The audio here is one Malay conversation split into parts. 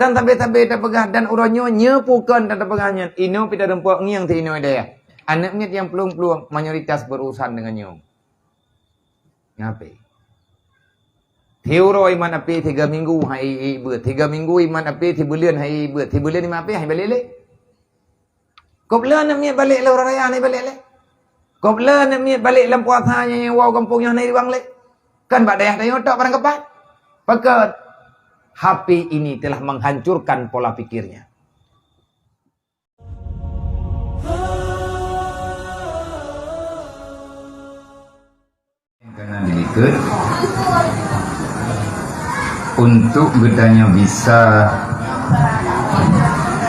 Kan tabe-tabe tak pegah dan uranyo nyepukan tak pegahnya. Ino pita rempok ngiang ti ino dia. Anaknya yang peluang-peluang mayoritas berurusan dengannya. Ngapain? Thiu rồi iman api 3 minggu hai bữa 3 minggu iman api 3 bulan hai bữa 3 bulan iman api hai balik le. Kau bulan ni balik le orang raya ni balik le. Kau bulan ni balik lam puasanya yang wow kampung yang ni bang le. Kan bak dayah dayah otak barang kepat. Pakat HP ini telah menghancurkan pola pikirnya. Karena dilikut untuk gedanya bisa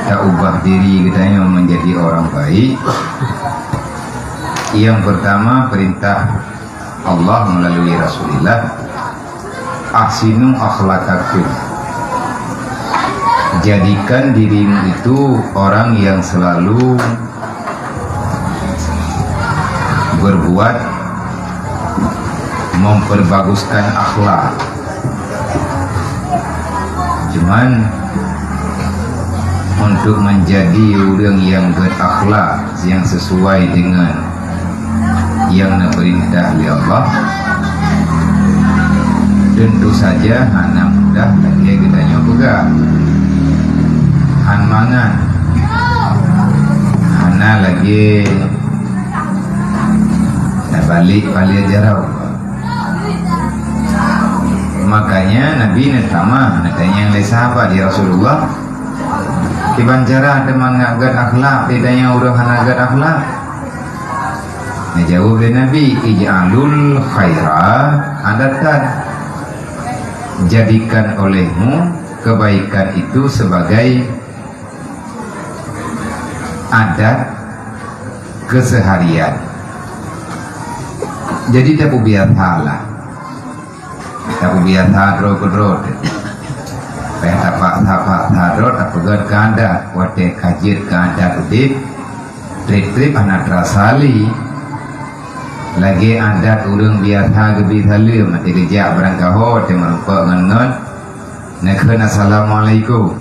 tak ubah diri gedanya menjadi orang baik. Yang pertama perintah Allah melalui Rasulullah, ahsinu akhlakakum, jadikan dirimu itu orang yang selalu berbuat memperbaguskan akhlak. Cuman untuk menjadi orang yang berakhlak yang sesuai dengan yang diperintah oleh Allah, tentu saja hana mudah lagi kita nyoba han mangan hana lagi balik jarau. Makanya Nabi Netama natanya yang lain sahabat di Rasulullah kiban cara ada mengagat akhlak bedanya orang hanagat akhlak. Nah, jawab dari Nabi, ij'alul khaira adatan, jadikan olehmu kebaikan itu sebagai adat keseharian. Jadi tak biasa lah, tak biasa drog. Tapak drog tak pegat kanda, wate kajir kanda udip, trip anak rasali. Lagi adat urang biasa gebi salim mati kejak berangkaho te merempak ngan nekheun assalamualaikum.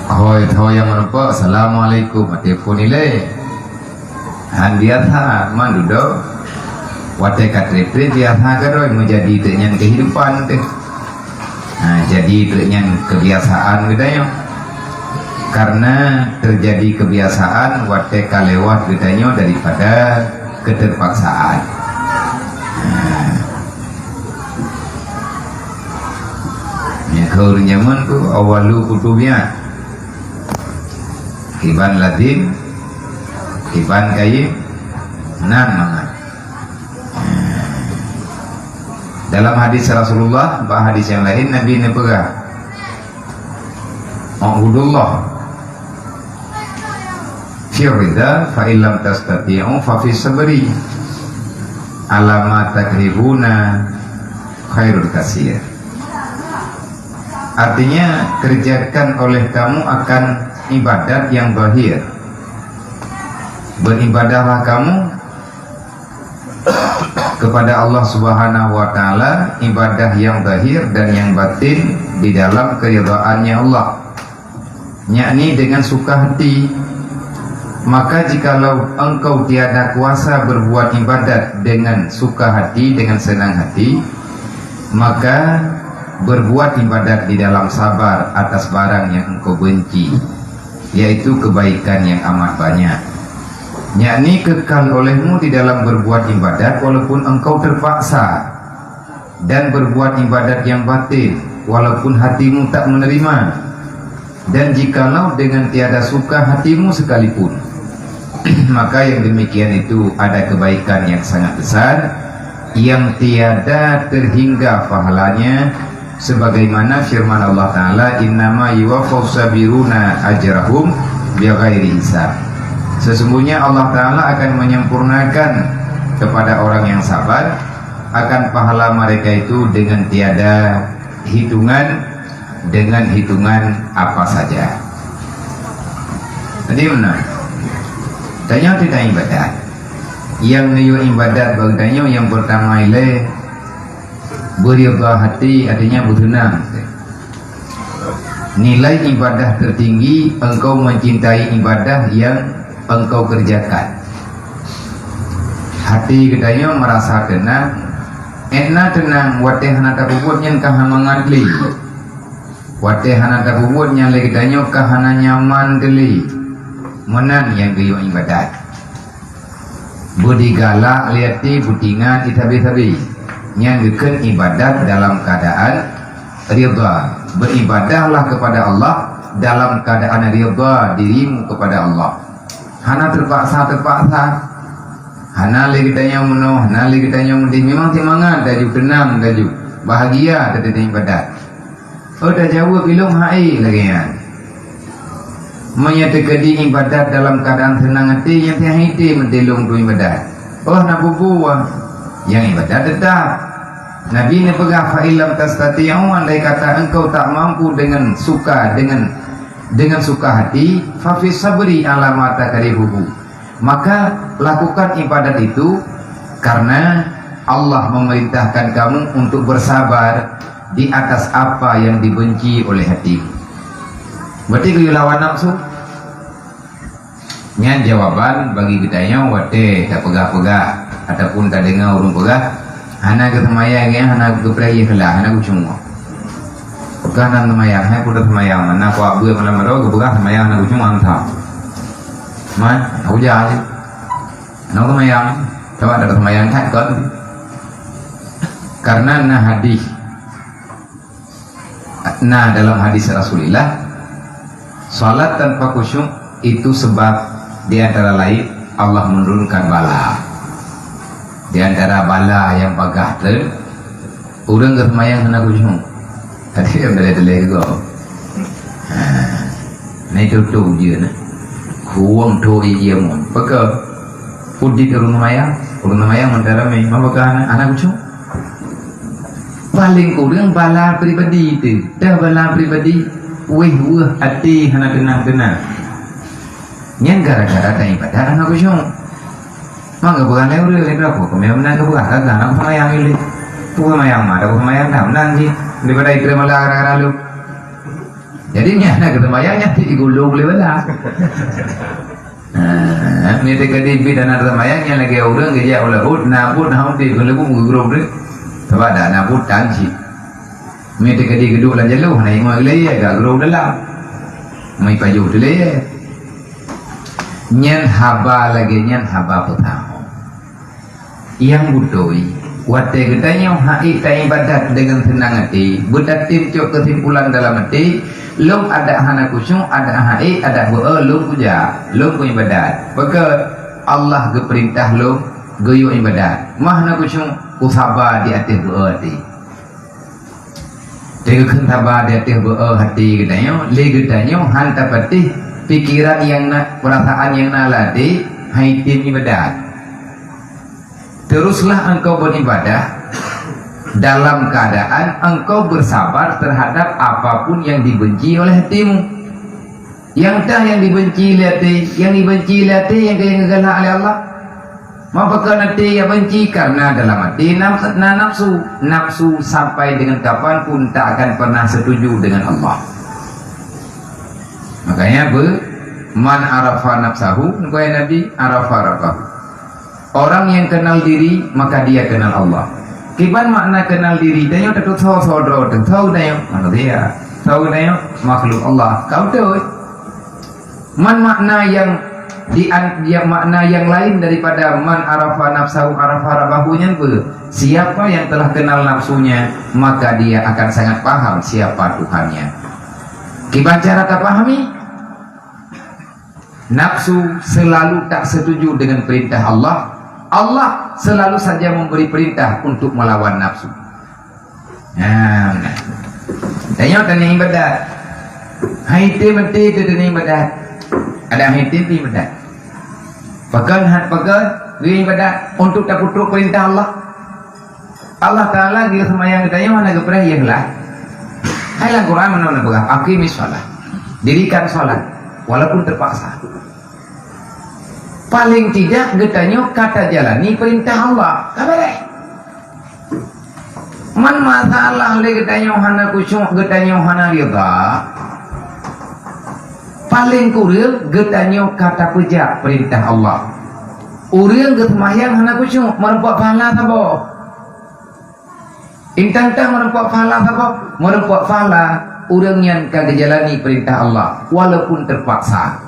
Hoi yang merempak assalamualaikum mati pun ile. Han biasa man duduk wate katrip biasa kadoi menjadi tenyan kehidupan teh. Nah, jadi tenyan kebiasaan gedanya. Karena terjadi kebiasaan wate kalewat gedanya daripada keterpaksaan. Ya kau nyaman tu awalu kutubnya kiban lazim kiban kayi nan mangan. Dalam hadis Rasulullah, hadis yang lain Nabi ini pegang Ma'udullah firida fa illam tastati'u fa fi sabri alama takribuna khairul kasir. Artinya kerjakan oleh kamu akan ibadat yang zahir. Beribadahlah kamu kepada Allah Subhanahu wa taala ibadah yang zahir dan yang batin di dalam keridhaannya Allah, yakni dengan suka hati. Maka jikalau engkau tiada kuasa berbuat ibadat dengan suka hati, dengan senang hati, maka berbuat ibadat di dalam sabar atas barang yang engkau benci, yaitu kebaikan yang amat banyak. Yakni kekal olehmu di dalam berbuat ibadat walaupun engkau terpaksa, dan berbuat ibadat yang batin walaupun hatimu tak menerima, dan jikalau dengan tiada suka hatimu sekalipun. Maka yang demikian itu ada kebaikan yang sangat besar yang tiada terhingga pahalanya, sebagaimana firman Allah Ta'ala, innama yuwaffas sabiruna ajrahum bighairi hisab. Sesungguhnya Allah Ta'ala akan menyempurnakan kepada orang yang sabar akan pahala mereka itu dengan tiada hitungan, dengan hitungan apa saja. Tadi benar. Tanya tidak ibadat. Yang niu ibadat bagdanya yang pertama ile beribadah hati, artinya bertenang. Nilai ibadah tertinggi engkau mencintai ibadah yang engkau kerjakan. Hati katanya merasa tenang, tenang, wateh hana takubutnya kahana mengadli, wateh hana takubutnya lagi katanya kahana nyaman deli, menan yang gayo ibadat. Budi galak liati butingan itabi-tabi, yang geken ibadat dalam keadaan ridha. Beribadahlah kepada Allah dalam keadaan ridha dirimu kepada Allah. Hana terpaksa, hana lagi tanya menuh, hana lagi tanya mendih. Memang semangat daju tenang daju bahagia tadi ibadat. Oh dah jauh belum hai lagi ya. Menyatakan ibadat dalam keadaan tenang hati yang hati mendelung tu ibadat. Oh nak bubuah yang ibadat tetap. Nabi ni pegang fa'ilam tastati'u, andai kata engkau tak mampu dengan suka dengan suka hati, fa fi sabri ala ma takrihuhu, maka lakukan ibadat itu karena Allah memerintahkan kamu untuk bersabar di atas apa yang dibenci oleh hati. Berarti kau lawan nafsu. Nya jawaban bagi kitanya wate tak pegah-pegah ataupun tak dengar urung pegah. Hana ke semayang ya, hana ke pergi kelah, hana ke cuma. Bukan semayang, hai kuda semayang, mana aku abu malam malam ke bukan semayang, hana ke cuma antah. Man, aku jalan. Nak semayang, coba ada semayang tak kan? Karena hadis, dalam hadis Rasulullah, salat tanpa khusyuk itu sebab di antara lain Allah menurunkan bala. Di antara bala yang pagah tu, orang kesemayang kena khusyuk. Tadi yang boleh juga. Ni tu je na. Kuang tu ia mon. Paka pudi ke rumah mayang mentara mai. Mapakah anak khusyuk? Paling kurang bala pribadi tu. Dah bala pribadi, weh hati hana tenang. Yang gara-gara tak ibadah anak khusyuk. Maka bukan lewat berapa? Kami menang ke bukan? Ada anak semayang ini, bukan semayang mana? Bukan semayang dah menang sih. Daripada ikram malah gara-gara lu. Jadi ni anak semayangnya ti gulung boleh belah. Ni dekat di dan anak semayangnya lagi orang kerja olah nabut di gulung gulung ni. Sebab ada nabut tanci. Ni dekat di gedung lanjut lu, naik mai leh agak gulung dalam. Mai paju tu leh. Nyan haba pertama yang budoi wate getanya hai ta ibadat dengan senang hati berdatim cok kesimpulan dalam hati lum ada hana khusyuk ada hai ada lum puja lum ibadat maka Allah ge perintah lum geyo ibadat mah hana khusyuk usaba di atas hati dengan sabar di atas hati getanya le getanya hanta patih pikiran yang nak, perasaan yang nak latih, haitim ibadat. Teruslah engkau beribadah dalam keadaan engkau bersabar terhadap apapun yang dibenci oleh hatimu. Yang dah yang dibenci latih, yang kegalak oleh Allah. Maka nanti yang benci karena dalam hati nafsu sampai dengan kapanpun tak akan pernah setuju dengan Allah. Makanya man arafa nafsahu, kaya Nabi arafa rabbahu. Orang yang kenal diri maka dia kenal Allah. Kiban makna kenal diri dia tak tahu saudara, tahu dia manusia, tahu dia makhluk Allah. Kau tahu man makna yang dia makna yang lain daripada man arafa nafsahu arafa rabbahunya siapa yang telah kenal nafsunya maka dia akan sangat paham siapa Tuhannya. Kiban cara tak pahami? Nafsu selalu tak setuju dengan perintah Allah. Allah selalu saja memberi perintah untuk melawan nafsu. Tanya tanya ibadat. Haiti mati itu tanya ibadat. Ada haiti ibadat. Pegang dia ibadat untuk tak putus perintah Allah. Allah Taala dia semayang tanya mana kepada ialah. Hai Quran mana pegang. Aqimis shalah. Dirikan salat walaupun terpaksa. Paling tidak getanya kata jalani perintah Allah. Kabareh. Man masalah le getanya hana khusyuk getanya hana ridha. paling kurang getanyo kata pejak perintah Allah. Urang getmayang hana kucung merempak pahala tabo. Intang-tang merempak pahala tabo, merempak pahala urang yang kagak jalani perintah Allah walaupun terpaksa.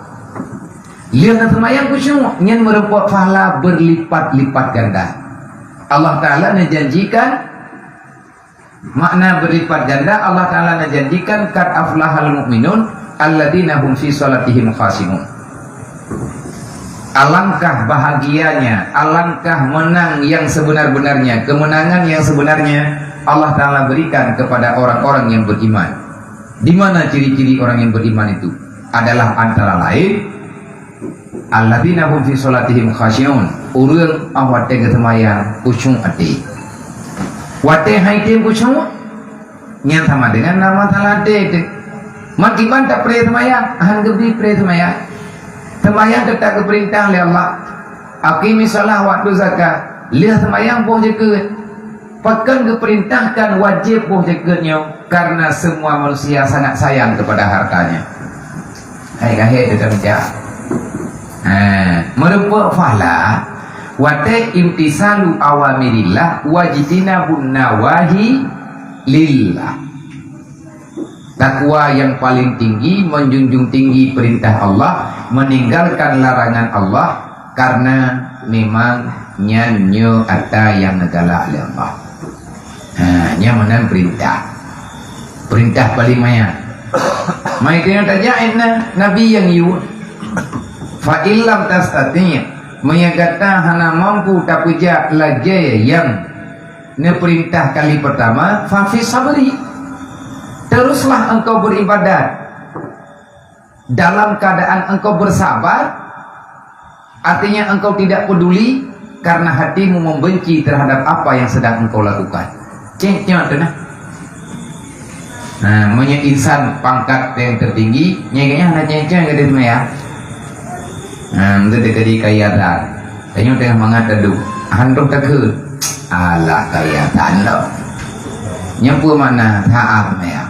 Lihat getmayang kucung yang merempak pahala berlipat-lipat ganda. Allah Ta'ala menjanjikan makna berlipat ganda. Allah Ta'ala menjanjikan kad aflahal mu'minun alladzina hum fi salatihim khashi'un. Alangkah bahagianya, alangkah menang yang sebenar-benarnya, kemenangan yang sebenarnya Allah Ta'ala berikan kepada orang-orang yang beriman. Di mana ciri-ciri orang yang beriman itu? Adalah antara lain alladzina hum fi salatihim khashi'un, urang awate getemayang kucung ati. Wate haite kucung yang sama dengan nama talate. Makiban tak pre temayang, han gebi pre temayang. Temayang tetap keperintah oleh Allah. Aqimi shalah waktu zakat. Lihat temayang boh jaga. Pakan keperintahkan wajib boh jaganya karena semua manusia sangat sayang kepada hartanya. Hai kahit tetap jah. Merupa fahala wate imtisalu awamirillah wajtinabun nawahi lillah. Takwa yang paling tinggi menjunjung tinggi perintah Allah, meninggalkan larangan Allah karena memang nyanyo ada yang negala oleh Allah. Nyaman perintah paling maya. Mai kena tajain Nabi yang yu. Fa illam tastati menyagata hana mampu tapi ja lagi yang ne perintah kali pertama fa fi sabri. Teruslah engkau beribadat dalam keadaan engkau bersabar. Artinya engkau tidak peduli karena hatimu membenci terhadap apa yang sedang engkau lakukan. Ceknya nah. Menye insan pangkat yang tertinggi nyeganya hanya ceknya gede semua ya. Itu dekat di kayatan. Tanya tengah mengatakan handuk takut. Alah kayatan lo. Nyampu mana taat ya.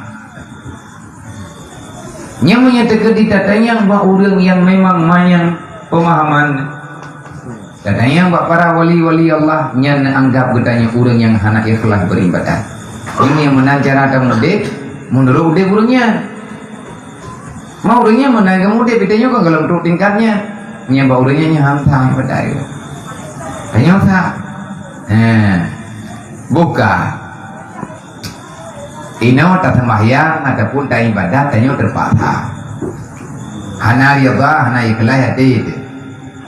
Yang menyatakan di tatanya bahwa orang yang memang mayang pemahaman tatanya bahwa para wali-wali Allah yang anggap getanya orang yang hana ikhlas beribadah. Ini yang menajar ada mudik menurut udah burungnya mau orangnya menaik mudik bedanya kan kalau untuk tingkatnya nyambah orangnya hamsah pada itu ternyata buka Ino tak sembahyang ataupun tak ibadah tanya terpaksa. Hana riyadha hana ikhlas hati.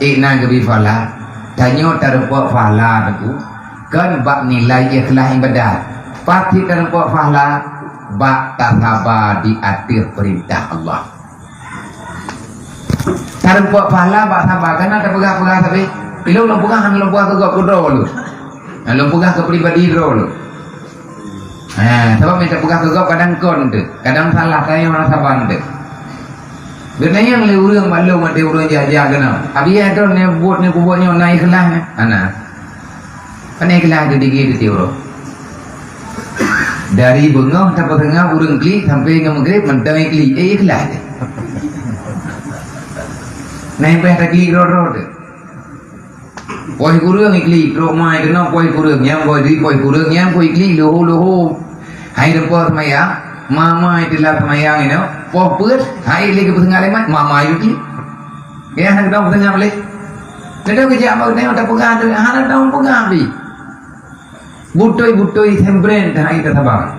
Ina gebi fala tanya terpok fala itu kan bak nilai ikhlas ibadah. Pasti terpok fala bak tasaba di atir perintah Allah. Terpok fala bak sabar karena ada pegah-pegah tapi pilau lompukan hanya lompukan ke kudro lu. Lompukan ke pribadi lu. Sebab minta pegang kegap kadang kon tu, kadang salah saya orang saban tu. Benda yang le urang malu mati urang jaja kena. Abi ada ne buat ne kubutnya naik kelas ne. Ana. Naik kelas di gigi urang. Dari bengah sampai tengah urang kli sampai ke maghrib mentang kli kelas. Naik peh tak kli ro tu. Poi kurang ikli, ro mai kena poi kurang yang poi di poi kurang yang poi ikli loho. Hai depa semaya, mama itulah semayang ini. Po put, hai lagi petengah lemat, mama ikli. Ya hang dong petengah balik. Tidak kerja apa tengok tak pegang tu, hang dong pegang bi. Butoi sembren dah itu sabar.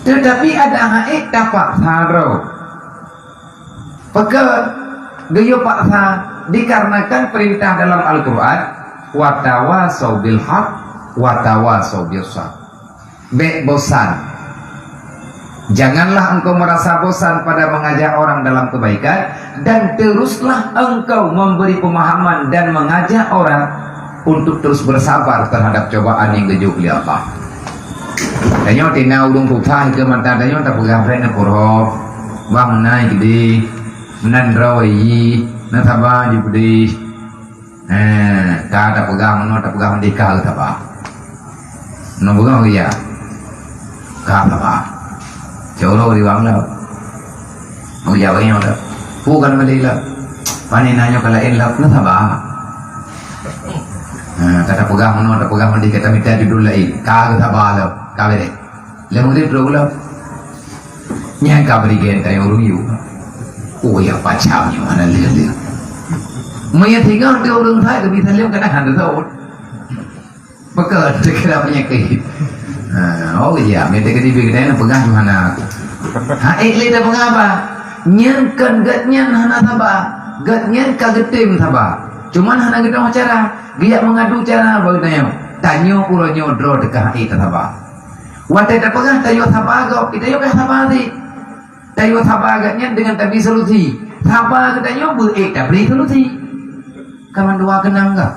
Tetapi ada haid tapak saro. Peka gayo paksa dikarenakan perintah dalam Al-Quran watawasau bil haq watawasau bil sabr. Bosan. Janganlah engkau merasa bosan pada mengajak orang dalam kebaikan dan teruslah engkau memberi pemahaman dan mengajak orang untuk terus bersabar terhadap cobaan yang gejuk oleh Allah. Tanya tina ulung kutah ke mata tanya tak pegang frena purhop bang naik di menandrawai nasabah jupudi tak pegang no tak pegang dikal apa no pegang ya kah apa jauh di bang lah jawabnya udah bukan belilah pani nanya kalau elak na sabar kata pegang mana ada pegang mandi kata minta judul lain kagak sabar lo kagak deh lemu dia berapa nyai kabri gen kayak orang you oh ya pacamnya mana lihat dia Maya tinggal di orang Thai tapi bisa lihat kena hantu tahu maka terkena penyakit oh iya mereka di bikin pegang mana lihat mengapa nyankan gatnya hana sabah gatnya kagetim sabah cuman hana kita cara dia mengadu cara bagaimana tanyo uronyo dro dekah sabah wate pegang tayo sabah kau kita yo sabah sih tayo sabah gatnya dengan tabi solusi sabah katanya beri solusi kaman dua kenang enggak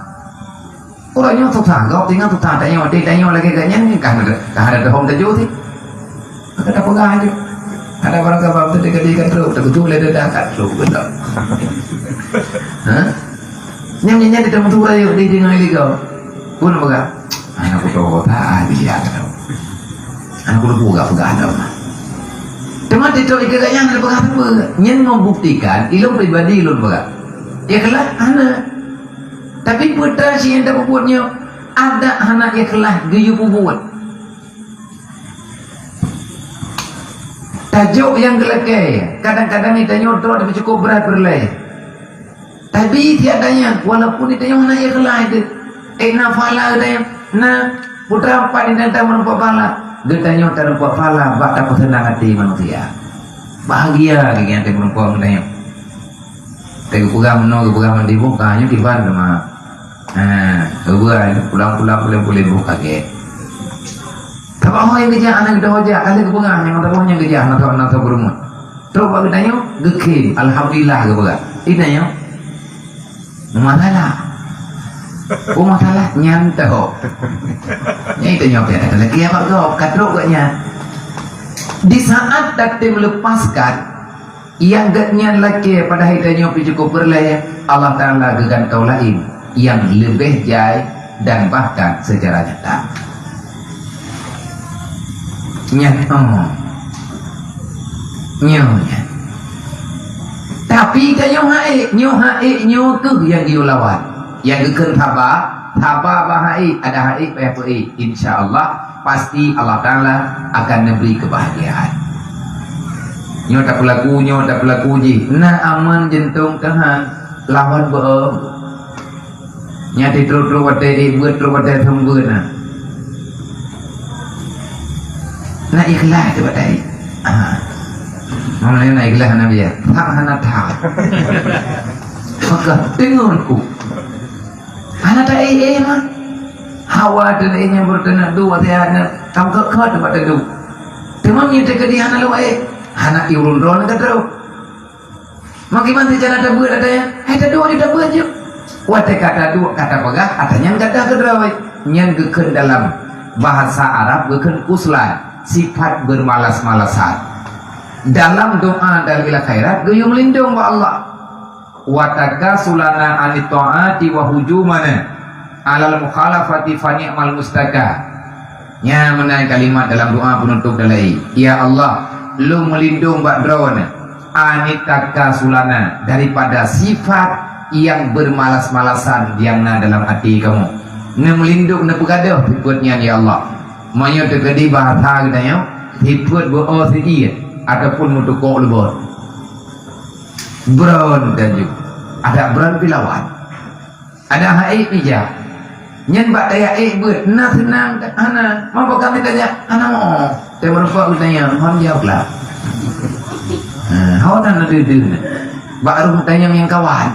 orangnya susah kau tinggal susah tanya lagi gatnya kan ada home tajo sih ada pegang aja ada orang kapal tu dekat terus terkejut leda dekat terus betul. Nyamnya di tempat tu ayo di dengan kau. Pun baga. Anak aku tak dia tahu. Anak aku buka ada. Teman itu ikatnya ada baga apa? Nyen membuktikan ilmu pribadi ilmu baga. Ikhlas anak. Tapi putra si yang tak buatnya ada anak ikhlas gayuh buat. Tajuk yang gelegai kadang-kadang ditanya orang tapi cukup berat berlai tapi tiadanya walaupun ditanya mana ikhlas itu nafala ada yang putra empat ini tak menempat pala ditanya tak menempat pala bak dapat senang hati manusia bahagia lagi yang tak menempat menanya tapi pegang mandi bukanya kibar sama pulang boleh buka ke tapi orang yang kerja anak kita wajah kali kepengang yang orang yang kerja anak berumur terus bagi tanya gekin alhamdulillah kepengang ini tanya masalah nyantau ini tanya apa ya lagi apa kau katruk katanya di saat takdir melepaskan yang gatnya laki pada hari tanya cukup berlaya Allah Ta'ala gegan kau lain yang lebih jai dan bahkan secara nyata nyonya tapi kayo nyo tu yang diulawan yang geken thaba bahai ada hai PFI insyaallah pasti Allah Taala akan memberi kebahagiaan nyo tak pelaku ji nah aman jentung tahan lawan beom nyati terus wate buat terus wate sembuna na ikhlas tu tadi mana ikhlas Nabi ya tak hana tahu maka denganku anak tak mah hawa dan yang bertenak dua tiada kamu kekal tempat itu teman yang dekat di hana lu anak iurun ron kata makiman cara ada buat ada ya ada dua tidak buat je wate kata dua kata pegah katanya kata kedrawai yang geken dalam bahasa Arab geken uslan sifat bermalas-malasan dalam doa dan bila khairat gayung melindung wa Allah wa takasulana anit ta'ati wa hujumana alal mukhalafati fa ni'mal mustaka nya menaik kalimat dalam doa penutup dalai ya Allah lu melindung ba'drawana anit takasulana daripada sifat yang bermalas-malasan yang dalam hati kamu melindung pegaduh berikutnya ya Allah Maya terjadi bahasa katanya hiput buat sih ataupun untuk kau lebur brown dan juga ada brown pilawan ada hai ija nyen bak daya buat na senang ana mampu kami tanya ana mau saya merupakan tanya hon jawablah hon ana duduk baru tanya yang kawan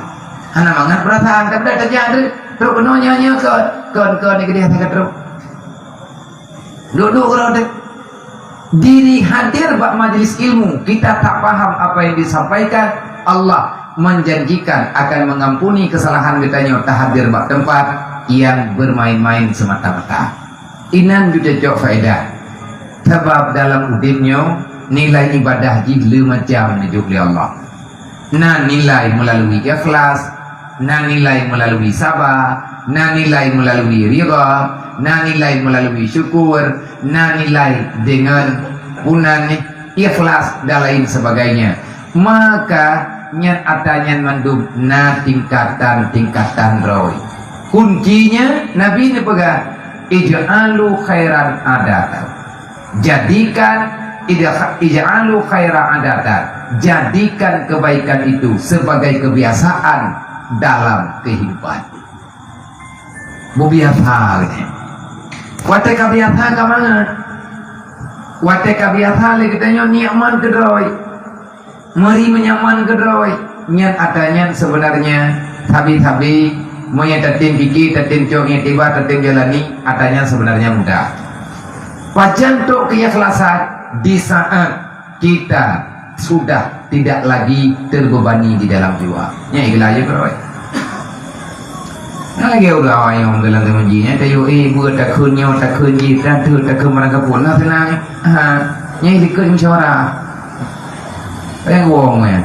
ana mangat perasaan tapi dah tanya terus penuhnya ke ni dia saya terus duduk kalau diri hadir bak majelis ilmu kita tak paham apa yang disampaikan Allah menjanjikan akan mengampuni kesalahan kita tak hadir bak tempat yang bermain-main semata-mata inan juga jauh faedah sebab dalam hidupnya nilai ibadah jilid macam dijuk oleh Allah na nilai melalui ikhlas na nilai melalui sabar na nilai melalui ridha na nilai melalui syukur na nilai dengan punan ikhlas dan lain sebagainya maka nyan atanyan mandum na tingkatan roy. Kuncinya Nabi ini pegang ij'alu khairan adatan. Jadikan ij'alu khairan adatan. Jadikan kebaikan itu sebagai kebiasaan dalam kehidupan. Biasa gitu. Wate kabiasa kamana? Wate kabiasa le katanya nyaman kedroy. Mari menyaman kedroy. Nyan adanya sebenarnya tabi-tabi monya tatim biki tatim congnya tiba tatim jalani adanya sebenarnya mudah. Wajan tok keikhlasan di saat kita sudah tidak lagi terbebani di dalam jiwa. Nya ikhlas aja kedroy. Nah lagi udah ayam dalam temanjinya tayo buat takunnya takun jiran tu takun mereka pun lah senang nyai dikut musyawarah yang wong ya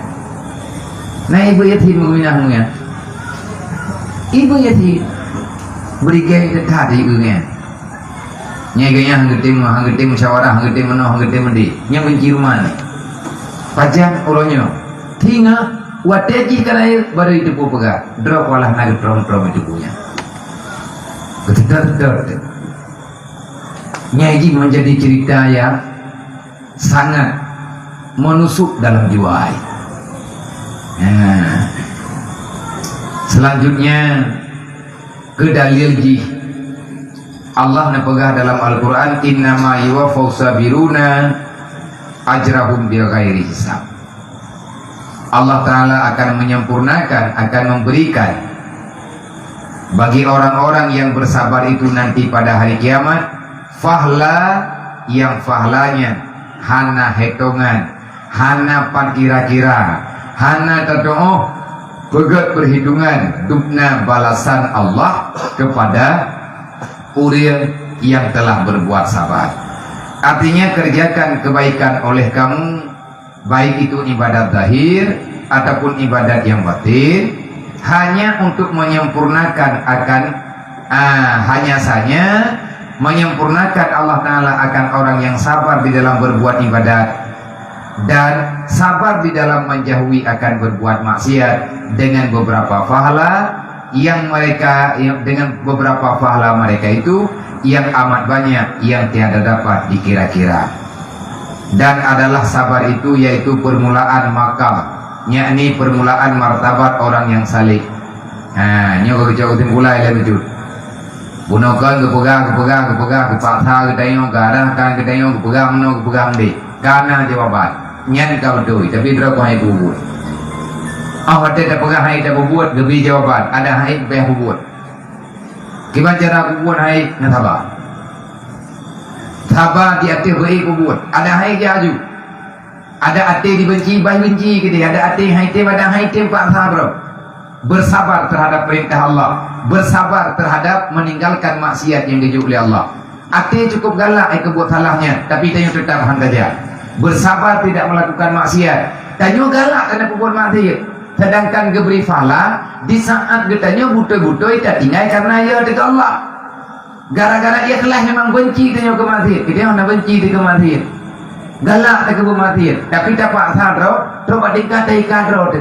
nah ibu yatim menginahnya ibu yatim beri gaya tadi ibunya nyai gaya hanggetim musyawarah hanggetim menoh hanggetim mandi yang benci rumah ni pajak ulonyo tinggal wateji kanai baru itu pega drop walah nagi prom itu punya gedar nyaji menjadi cerita yang sangat menusuk dalam jiwa. Nah, selanjutnya ke dalil ji Allah napegah dalam Al-Quran innama yuwaffau sabiruna ajrahum bighairi hisab. Allah Ta'ala akan menyempurnakan, akan memberikan bagi orang-orang yang bersabar itu nanti pada hari kiamat fahla yang fahlanya hana hitungan, hana kira-kira, hana terdoa pegat perhitungan dubna balasan Allah kepada uril yang telah berbuat sabar. Artinya kerjakan kebaikan oleh kamu, baik itu ibadat zahir ataupun ibadat yang batin, hanya untuk menyempurnakan akan hanya saja menyempurnakan Allah Ta'ala akan orang yang sabar di dalam berbuat ibadat dan sabar di dalam menjauhi akan berbuat maksiat dengan beberapa pahala yang mereka dengan beberapa pahala mereka itu yang amat banyak yang tiada dapat dikira-kira. Dan adalah sabar itu yaitu permulaan makam, yakni permulaan martabat orang yang saleh. Nyo kau tim mulai lah betul. Bunokan kepegang kepaksa ketayong garahkan ketayong kepegang deh. Karena jawaban nyan kau doi tapi berapa hai bubut. Ada tak pegang hai tak bubut gebi jawaban ada hai peh bubut. Gimana cara bubut hai nasabah? Sabar di hati baik kubur. Ada hai jaju. Ada hati dibenci, baik benci kita. Ada hati haitim, ada haitim pak sabar. Bersabar terhadap perintah Allah. Bersabar terhadap meninggalkan maksiat yang dijual oleh Allah. Hati cukup galak kebut salahnya, tapi tanya tetap hantaja. Bersabar tidak melakukan maksiat. Tanya galak karena perbuat maksiat. Sedangkan geberi fala di saat getanya buto-buto tak tinggal karena ia dekat Allah. Gara-gara ikhlas memang benci dengan kematian. Kita nak benci dengan kematian. Galak dengan kematian. Tapi tak paksa terus badingkan taikat terus.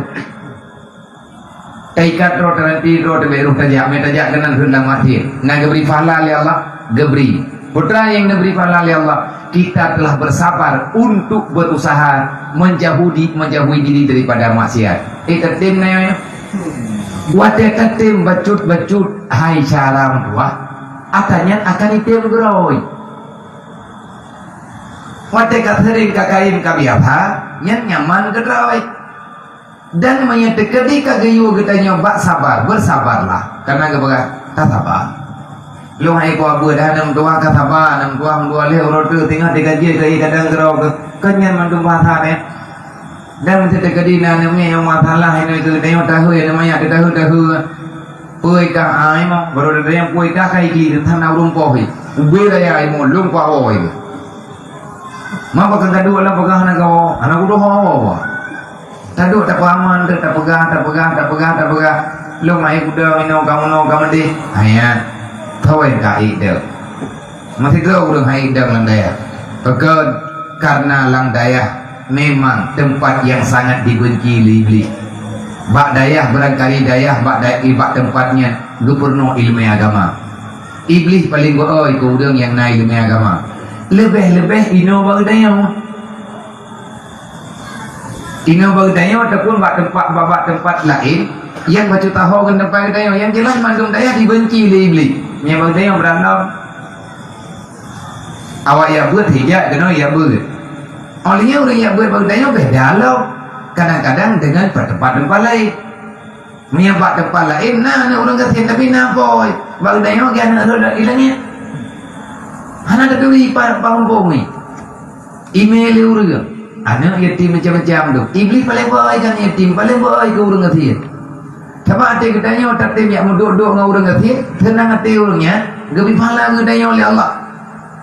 Taikat terus nanti terus beruh tajak, metajak dengan hendak matian. Nak geberi pahala oleh Allah, geberi. Putra yang diberi pahala oleh Allah, kita telah bersabar untuk berusaha menjauhi diri daripada maksiat. Ketim na. Wate ketim bacut hai salam tua. Atanya akan itu beroi. Watekat sering kakain kabiasa, yang nyaman kedroi. Dan menyetekedi kagayu kita nyoba sabar, bersabarlah. Karena kebaga sabar. Lu hai ko abu dah nam tua sabar, nam tua le rotu tinggal digaji ke kadang gerau ke kenyan mandum bahasa ne. Dan menyetekedi na namanya yang masalah itu tengok tahu ya namanya tahu. Puai ka ai mo baru ada yang puai ka kai di tanah rumpah hi ubi raya ai mo lum kwa oi ma bakal tadu ala pegang anak kau anak udah hawa tadu tak paman tak pegang lum ai kuda mino kamu di ayat kawan kai deu masih kau udah hai dang landaya pegan karena lang daya memang tempat yang sangat dibenci iblis. Bak dayah barangkali dayah bak tempatnya gubernur ilmu agama. Iblis paling gooi ke udang yang naik ilmu agama. Lebih-lebih ino bak dayah. Ino bak dayah ataupun bak tempat lain yang baca tahu kan tempat dayah yang jelas mandung dayah dibenci oleh iblis. Yang bak dayah berantem. Awak ya buat hijab kena ya buat. Olehnya orang yang buat bak dayah beda lah. Kadang-kadang dengan tempat-tempat lain. Menyampak tempat lain, nah orang kata tapi nampak bang dayo kan ada ilangnya. Hana ada beli bangun bumi. Email urang. Anak yatim macam-macam tu. Iblis paling baik kan yatim, paling baik ke orang kata. Tapi hati katanya otak tim yang duduk dengan orang kata, tenang hati orangnya, gabi pahala katanya oleh Allah.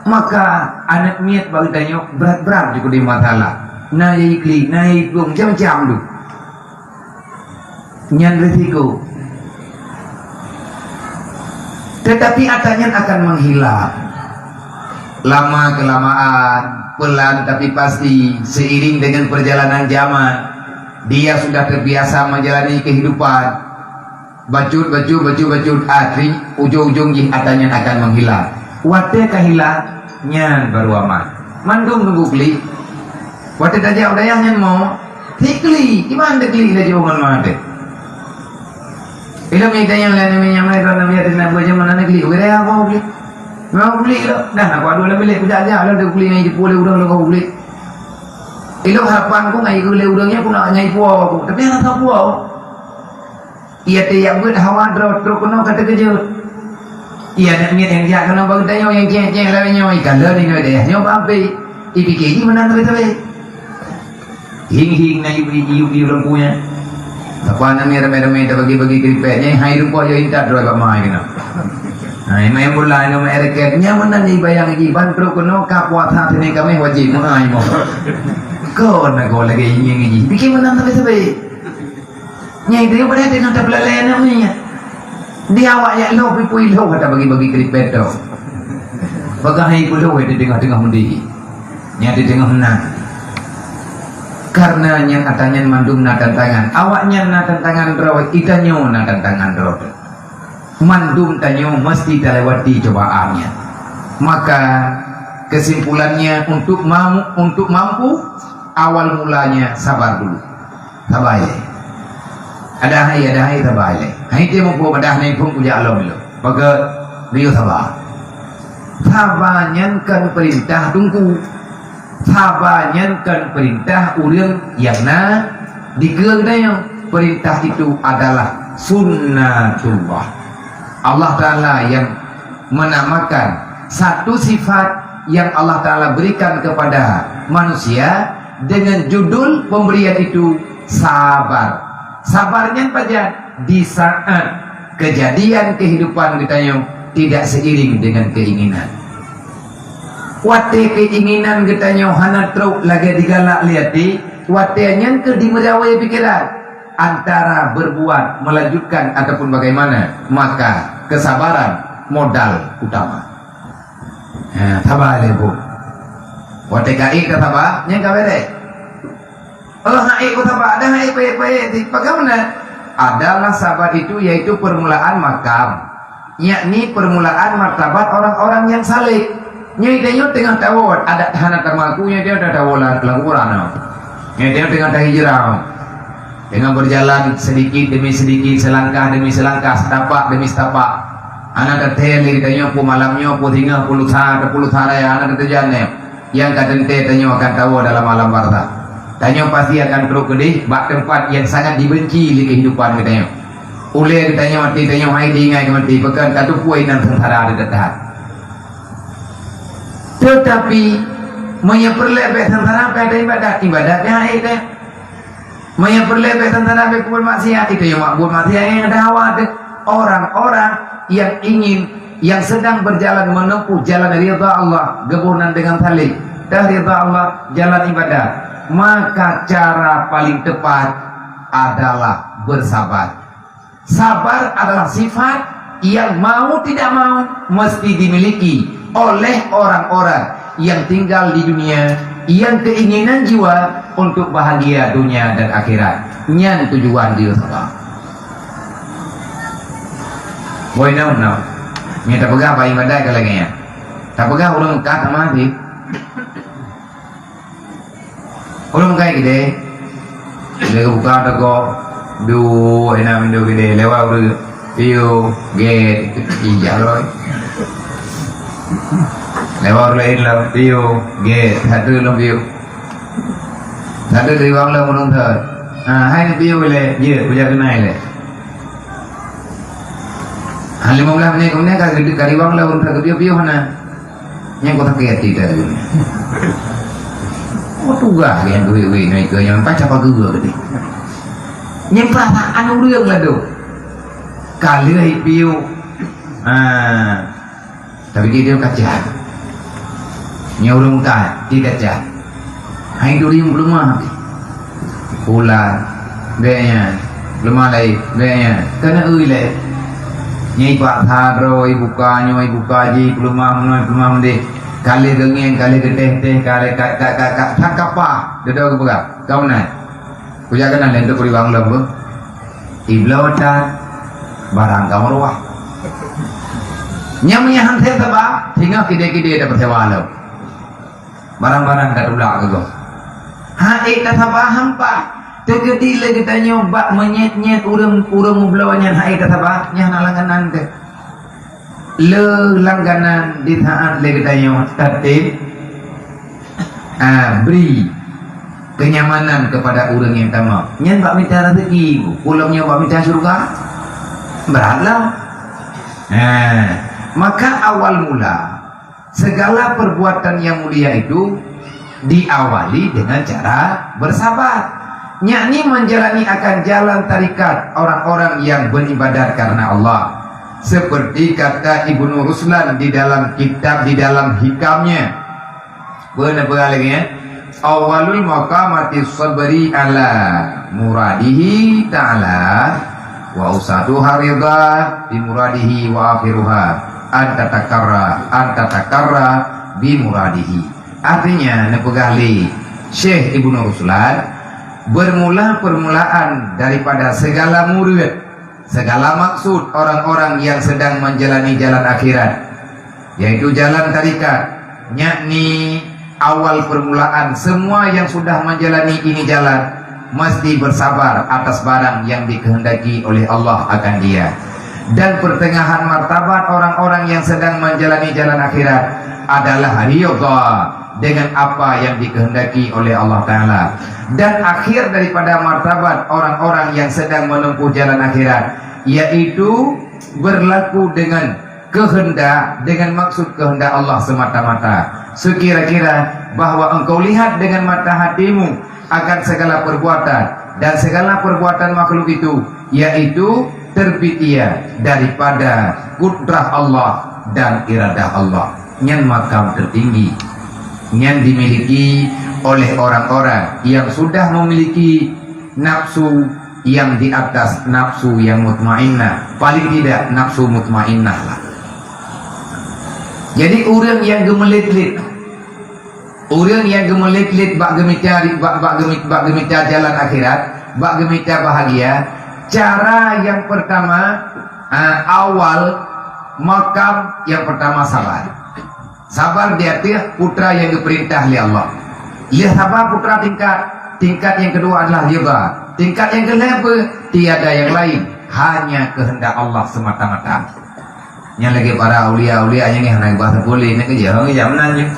Maka anak niat bagi tanya berat-berat juga di masalah. Naik ikli, naik pun macam-macam tu. Nyan risiko. Tetapi atanya akan menghilang. Lama kelamaan, pelan tapi pasti, seiring dengan perjalanan zaman, dia sudah terbiasa menjalani kehidupan. Bacut, atri, ujung-ujung atanya akan menghilang. Wate kahilang, nyan baru aman. Mandung nunggu kli. Wate tajak udayang nyan mau, tikli, gimana kli dah jauh mana-mana. Ilam yang tanya lain yang mana kalau nabi ada nabi aja mana nak beli? Okey dah aku beli. Mau beli lo. Dah aku ada beli aku jaga lo dah beli ngai pule udang lo kau beli. Ilam harapan aku ngai beli udangnya aku nak ngai puau aku. Tapi anak tak puau. Ia tiap buat hawa terus kena kata kerja. Ia nak miat yang jaga kena bagi tanya yang ceng-ceng lainnya ikan lo ni deh. Nyoba apa? Ipikir mana tahu. Hing ngai beli orang punya. Apa namanya rame-rame dah bagi-bagi keripetnya hai rupa yo intat dua bamai kena. Hai main bola no mereketnya mana ni bayang lagi bantro kono ka puasa sini kami wajib mengai mo. Kau nak kau lagi ingin lagi. Bikin mana tapi. Nyai dia pada dengan tablalan namanya. Dia awak ya lo pipui lo kata bagi-bagi keripet tu. Bagai pulau itu tengah-tengah mundi. Nyai di tengah menang. Karena yang katanya mandum na tantangan, awaknya na tantangan rawat, itanyo na tantangan rawat. Mandum tanyo mesti terlewati cobaannya. Maka kesimpulannya untuk mampu awal mulanya sabar dulu. Sabar. Ada hai sabar. Hai dia mampu pada hai pun punya alam lo. Maka dia sabar. Sabarnya kan perintah tunggu. Sabarnyakan perintah urang yang digelarnya perintah itu adalah sunnatullah. Allah Ta'ala yang menamakan satu sifat yang Allah Ta'ala berikan kepada manusia dengan judul pemberian itu sabar. Sabarnya pada di saat kejadian kehidupan kita tidak seiring dengan keinginan. Wate keinginan kita hana truk lagi digalak liati, wate yang ke dimerawai pikiran antara berbuat melanjutkan ataupun bagaimana, maka kesabaran modal utama. Sabar lebu. Wate kai ke sabar, yang kawere. Allah hai ku sabar, dah hai pe bagaimana? Adalah sabar itu yaitu permulaan makam, yakni permulaan martabat orang-orang yang saleh. Nyai dia tengah tawar ada tahanan termakunya dia ada tawalan lakuran. Nyai dia tengah hijrah, dengan berjalan sedikit demi sedikit, selangkah demi selangkah, setapak demi setapak. Anak terteli tanya pu malamnya pu tinggal puluh ya anak terjane. Yang kadente tanya akan tahu dalam malam barzah. Tanya pasti akan terus gede bak tempat yang sangat dibenci di kehidupan kita. Oleh tanya mati tanya hai dingai mati pekan katu puai nan sengsara ada dekat. Tetapi menyeperlebih tentara pada ibadatnya itu menyeperlebih tentara pada kubur maksiat itu yang makbul maksiat yang ada awal orang-orang yang ingin yang sedang berjalan menempuh jalan ridha Allah gebunan dengan tali dari ridha Allah jalan ibadah, maka cara paling tepat adalah bersabar. Sabar adalah sifat yang mau tidak mau mesti dimiliki oleh orang-orang yang tinggal di dunia yang keinginan jiwa untuk bahagia dunia dan akhirat. Nyan tujuan dia sabar. Boy no. Ni tak pegang apa ibadah ke lagi ya. Tak pegang orang Mekah tak mati. Orang Mekah gede. Dia buka toko du enak mindu gede lewat udah view gate hijau loh. Lewat lain lah view gate satu lah view. Satu dari bang lah menung thơ. Hai view le je puja kenai le. 15 menit kemudian kari bang lah untuk view mana. Yang kau tak kaya tidak. Oh tugas yang duit naik ke yang pacar apa gua gede. Yang perasaan urang lah tu. Kali piu. Tapi dia kaca. Nya urang muka dia kaca. Hai duri belum mah. Pula dia belum lagi dia kena le. Nyai pak tharo ibu ka ji belum mah deh. Kali dengeng kali geteh kali kak apa dia dah apa kau nak puja kan ada untuk bang lembu iblau ta barang kamu ruah nyamnya hantar sebab hingga kide dapat sewa lo barang-barang dah ulak ke kau tak sabah hampa tergedi lagi kita nyoba menyet urang mublawanya tak sabah nyah nalanganan ke langganan di saat legetanya tertib beri kenyamanan kepada orang yang tamak nyan bak minta rezeki pulangnya bak minta surga beratlah maka awal mula segala perbuatan yang mulia itu diawali dengan cara bersabar yakni menjalani akan jalan tarikat orang-orang yang beribadat karena Allah. Seperti kata Ibnu Ruslan di dalam kitab, di dalam hikamnya, benar lagi ya, awalul maqamati sabri ala muradihi ta'ala wa usatu haridha bi muradihi wa akhiruha anta takarra bi muradihi. Artinya nepegali Syekh Ibnu Ruslan bermula permulaan daripada segala murid, segala maksud orang-orang yang sedang menjalani jalan akhirat, yaitu jalan tarikat, yakni awal permulaan semua yang sudah menjalani ini jalan mesti bersabar atas barang yang dikehendaki oleh Allah akan dia. Dan pertengahan martabat orang-orang yang sedang menjalani jalan akhirat adalah ridha dengan apa yang dikehendaki oleh Allah Ta'ala. Dan akhir daripada martabat orang-orang yang sedang menempuh jalan akhirat, yaitu berlaku dengan kehendak, dengan maksud kehendak Allah semata-mata. Sekira-kira bahwa engkau lihat dengan mata hatimu akan segala perbuatan dan segala perbuatan makhluk itu, yaitu terbit ia daripada kudrah Allah dan iradah Allah. Yang makam tertinggi yang dimiliki oleh orang-orang yang sudah memiliki nafsu yang di atas nafsu yang mutmainnah, paling tidak nafsu mutmainnah lah. Jadi orang yang gemelit-lit, bak gemita jalan akhirat, bak gemita bahagia. Cara yang pertama, awal makam yang pertama sabar. Sabar dia putra yang diperintah oleh Allah. Ia sabar putra tingkat yang kedua adalah riba. Tingkat yang kelima tiada yang lain, hanya kehendak Allah semata-mata. Yang lagi para ulia-ulia yang hendak bahasa boleh nak kerja menanya.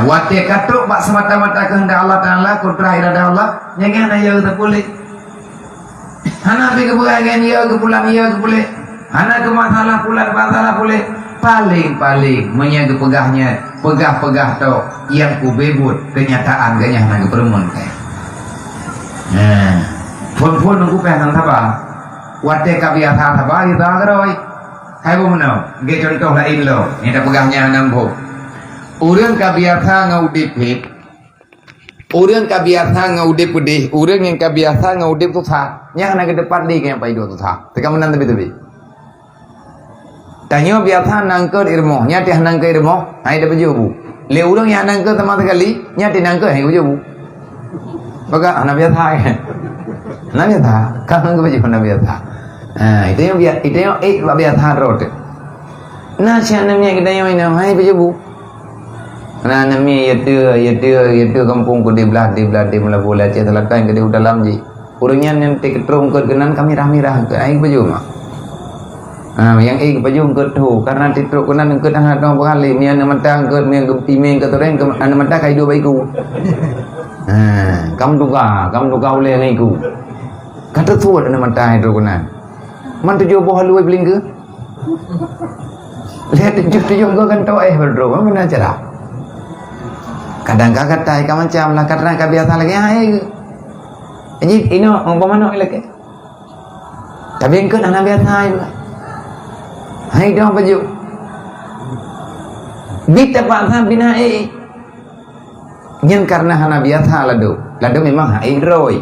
Wate katuk bak semata-mata kehendak Allah Taala, putra iradah Allah, yang hendak ya tak boleh. Hana pergi kebulangan ya kepulang ya boleh. Hana ke masalah pulang masalah boleh. Paling menyaga pegah tu yang kubebut kenyataan ganya nak perempuan kayak. Pun nunggu pengen apa? Wate kabiasa apa kita agaroi. Hai bu menau, ge contoh lain lo. Ini dah pegahnya nampu. Orang kabiasa ngaudip hit. Orang kabiasa ngaudip pedih. Orang yang kabiasa ngaudip tu sah. Yang nak ke depan ni yang pai dua tu sah. Teka menang tebi-tebi. Tanya biasa nangker irmoh, nyati nangker irmoh, hai dah baju bu. Le urang yang nangker sama sekali, nyati nangker hai baju bu. Maka anak biasa kan, anak biasa, kan nangker baju anak biasa. Itu yang biasa rot. Nah siapa namanya kita yang ini, hai baju bu. Nah namanya itu kampung ku di belah mula bola cek telakan ke di dalam ji. Urangnya yang teketrong ke kenan kami mirah ke hai baju mah. Yang baju ke tu karena titruk kenan ke tangan dong berkali mian mentang ke mian gempi ke toreng ke anda mentang kai dua baiku. Kamu duga oleh ngaiku. Kata tu anda mentang itu kenan. Man tujuh buah luai beling ke? Lihat tujuh ke kan tahu berdua mana cara? Kadang-kadang kata kamu macam lah karena kebiasa lagi Jadi ini orang mana lagi? Tapi engkau anak biasa juga. Hai dong baju. Bita paksa bina Nyen karena hana biasa ladu memang hai roy.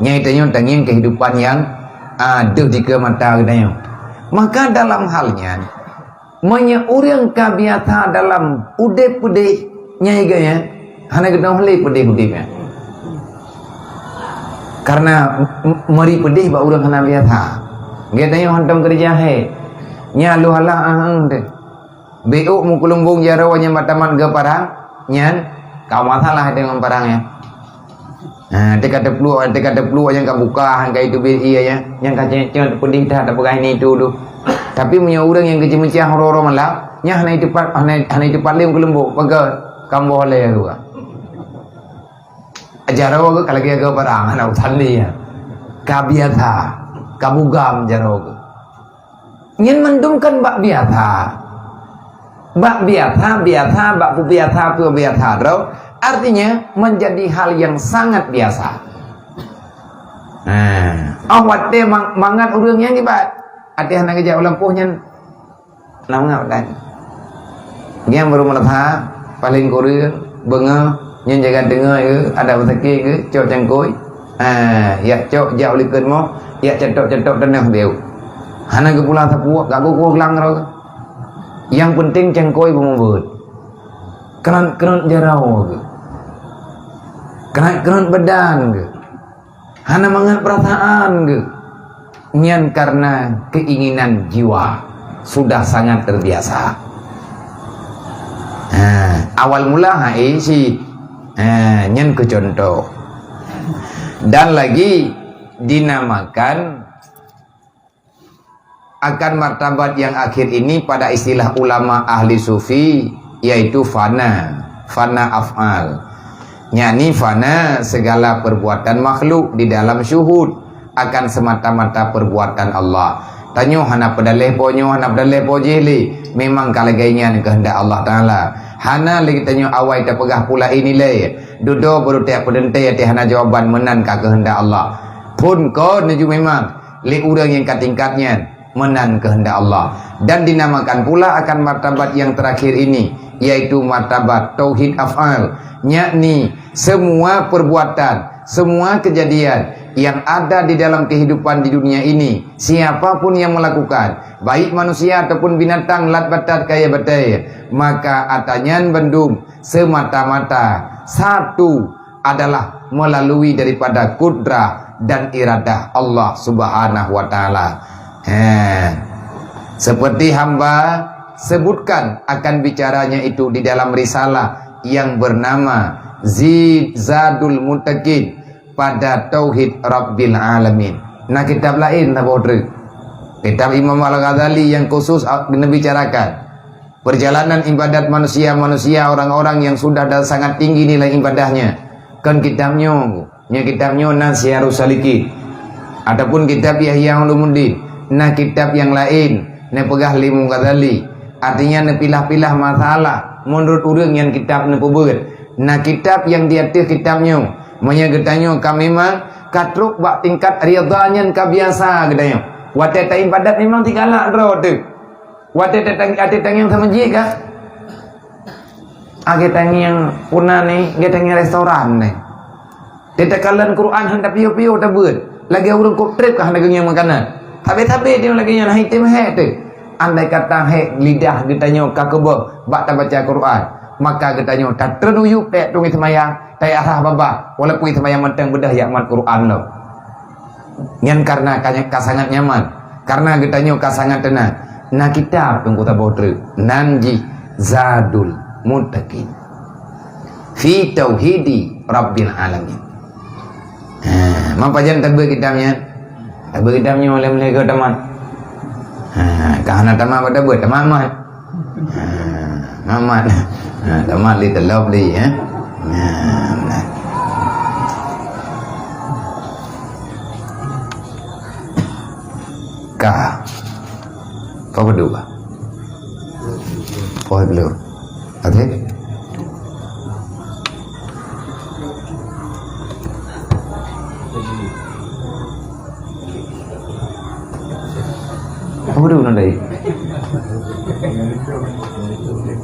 Nyai tanya tentang kehidupan yang ada di mata kita. Maka dalam halnya orang kabiasa dalam ude-ude nyai gaya hana kita boleh pedih-pedihnya. Karena mari pedih ba orang hana biasa. Kita yang hantam kerja nya lu halah deh. BU mukulumbung jaro nya mataman ge parang nyan kau masalah dengan parangnya. Dekat deplu yang kau buka hang itu iya ya. Yang kacen pedih dah ada pegai ni itu tu. Tapi punya orang yang kecil mencah horor malam, nya hana itu paling mukulumbung pagar kamu boleh juga. Jaro ge kalau ge parang ana utan dia. Kabiasa, kabugam jaro ge. Ingin mendumkan bak biasa, bak biasa, artinya menjadi hal yang sangat biasa. Awat deh mangat urangnya ni bat, ada yang nak kerja lampuhnya, lama dan, dia baru melatah paling kurang, benga, yang jaga dengar ada besaki ke, cok cangkoi, ya cok jauh likur mo, ya cetok tenang dia. Hana ke pula sapu, gak kuku kelang rau. Yang penting cengkoi pemubut. Keran jarau ke. Keran badan ke. Hana mangat perasaan ke. Nyan karena keinginan jiwa sudah sangat terbiasa. Awal mula nyan ke contoh. Dan lagi dinamakan akan martabat yang akhir ini pada istilah ulama ahli sufi yaitu fana af'al. Yakni fana segala perbuatan makhluk di dalam syuhud akan semata-mata perbuatan Allah. Tanyo hana pedaleh ponyo hana pedaleh pojeli memang kalagainya kehendak Allah taala. Hana lagi tanyo awai ta pegah pula ini le. Dudo baru tiap pedente ti hana jawaban menan ka kehendak Allah. Pun ko nuju memang le urang yang katingkatnya menan kehendak Allah. Dan dinamakan pula akan martabat yang terakhir ini yaitu martabat tauhid af'al, yakni semua perbuatan, semua kejadian yang ada di dalam kehidupan di dunia ini, siapapun yang melakukan, baik manusia ataupun binatang lat batat kaya batai, maka atanyan bendum semata-mata satu adalah melalui daripada kudrah dan iradah Allah Subhanahu wa taala. Seperti hamba sebutkan akan bicaranya itu di dalam risalah yang bernama Zadul Muttaqin pada Tauhid Rabbil Alamin. Nah kitab lain tak bodoh. Kitab Imam Al-Ghazali yang khusus membicarakan perjalanan ibadat manusia orang-orang yang sudah sangat tinggi nilai ibadahnya. Kan kitabnya Nasyiharus Salikin ataupun kitab Yahya Ulumuddin. Nah kitab yang lain ne pegah Imam Ghazali artinya ne pilah-pilah masalah menurut urang yang kitab ne pebut. Nah kitab yang dia teh kitabnya menyegetanyo kami memang katruk bak tingkat ridanya kabiasa gedanya. Wate ta ibadat memang tinggalak ro tu. Wate tang yang sama je ka. Age tang yang puna ni, ge tang restoran ni. Tetakalan Quran hendak piu-piu ta beut. Lagi urang kok trip ka hendak yang makanan. Tapi dia lagi yang hai tim tu. andai kata lidah getanya kakebo bak tak baca Quran, maka getanya tak ternuyu tak tungi semayang, tak arah baba, walaupun semayang mentang bedah yakmat Quran lo. Ngan karena kasangat nyaman, karena getanya kasangat tenang. Nah kita tunggu tak botre, nanji zadul muttaqin fi tauhidi rabbil alamin. Mampu jangan tabur kitabnya oleh mereka teman. Kahana teman pada buat teman mat. Mamat. Teman li terlop li ya. Kah. Kau berdua. Oh belum. Ada? Apa dia unang dari?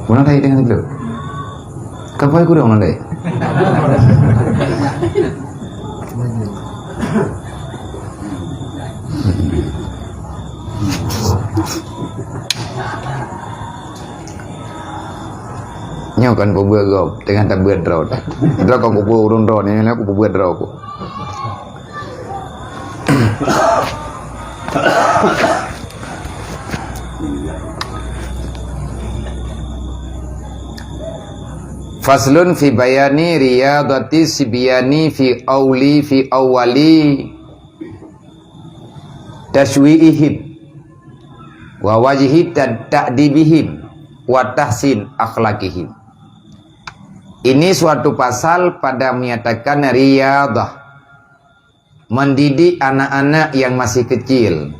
Unang dari dengan itu. Kapan aku dia unang dari? Nyo kan pembuat kau dengan tak buat draw. Draw kau pembuat urun draw ni, aku pembuat draw aku. Faslun fi bayani riyadati sibyani fi awali tashwi'ihim wa wajhi ta'dibihim wa tahsin akhlaqihim. Ini suatu pasal pada menyatakan riyadah, mendidik anak-anak yang masih kecil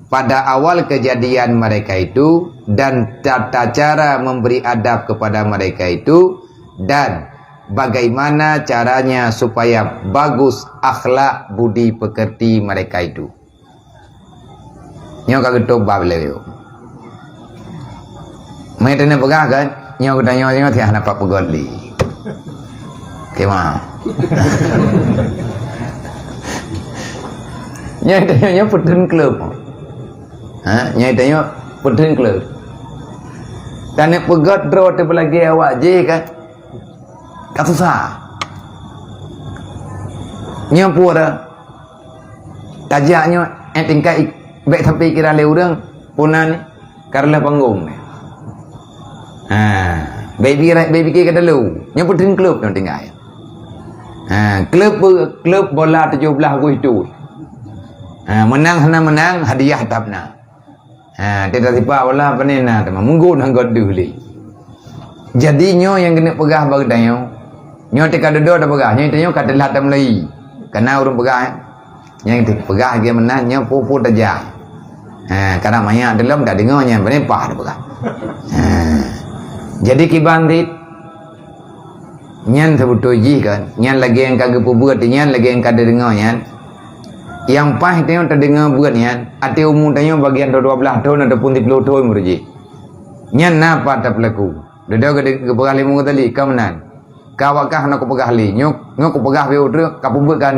pada awal kejadian mereka itu, dan tata cara memberi adab kepada mereka itu, dan bagaimana caranya supaya bagus akhlak budi pekerti mereka itu. Nyo kagak toba beliau. Mai tanya pegah kan? Nyo tanya tiah napa pegodli. Kema. Nyo tanya putun klub. Nyo tanya putun klub. Dan pegod draw te pelagi awak je kan? Kat susah. Nyo pura. Tajaknya tingkai baik tapi kira le urang punan karena panggung ni. Baby kira dulu. Nyo putun klub yang tinggal. Klub bola 17 gol itu. Menang hadiah tapna. Tiba-tiba bola apa ni na, munggu nang god dulu. Jadi nyo yang kena pegah bagi tanyo. Nyo tika dodo dah pegah, nyo tanyo kat telah tam lagi. Kena urung pegah. Yang pegah dia menang nyo pupu tajah. Kadang banyak dalam dah dengar nya penepah dah pegah. Jadi kibandit nyan sebutuji kan, nyan lagi yang kagak buat, nyan lagi yang kada dengar nyan. Yang pah tanya terdengar buat nyan, ati umum tanya bagian 12 tahun ataupun 10 tahun meruji. Nyan napa tak pelaku? Dodo ke pegah limu tadi kamenan. Kawakah nak pegah li, nyok pegah be udre kapubut kan.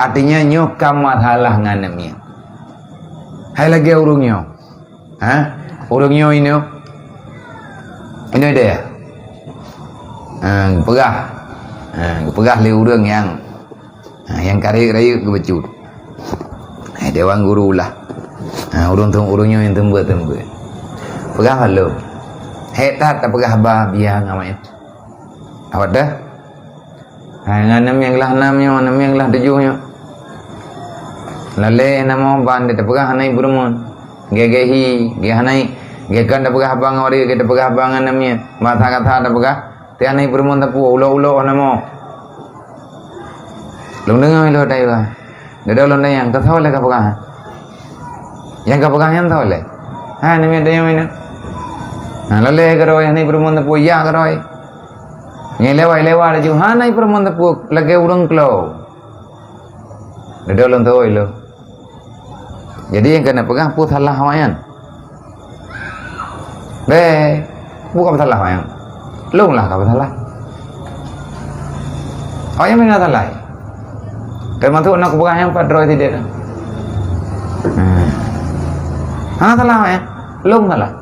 Artinya nyok kamat halah nganemnya. Hai lagi urungnya. Urungnya ini. Ini dia. Pegah li urung yang kari-kari ke becut. Dewan guru lah. Urungnya yang tembut. Pegah lo. Hetat tak pegah bah biang amanya. Awak dah? Enam yang lah 7-nya. Lalu nama ban dia pegah hanai berumon. Gegehi, gehanai, gekan dah pegah bang ori, kita pegah bang namanya. Mata kata dah pegah. Tiada hanai berumon tapu ulo nama. Lung dengar lo dah iba. Dia lo dah yang kau tahu le kau pegah. Yang kau pegah yang tahu le. Namanya dia yang mana? Lalu keroi hanai berumon tapu ya keroi. Yang lewat je hanai perempuan tepuk lagi urang klau. Dia ulun tahu lo. Jadi yang kena pegang pun salah hawayan. Bukan salah hawayan. Lung lah kau salah. Hawayan mana salah? Termasuk nak pegang yang padroi tidak. salah lung salah.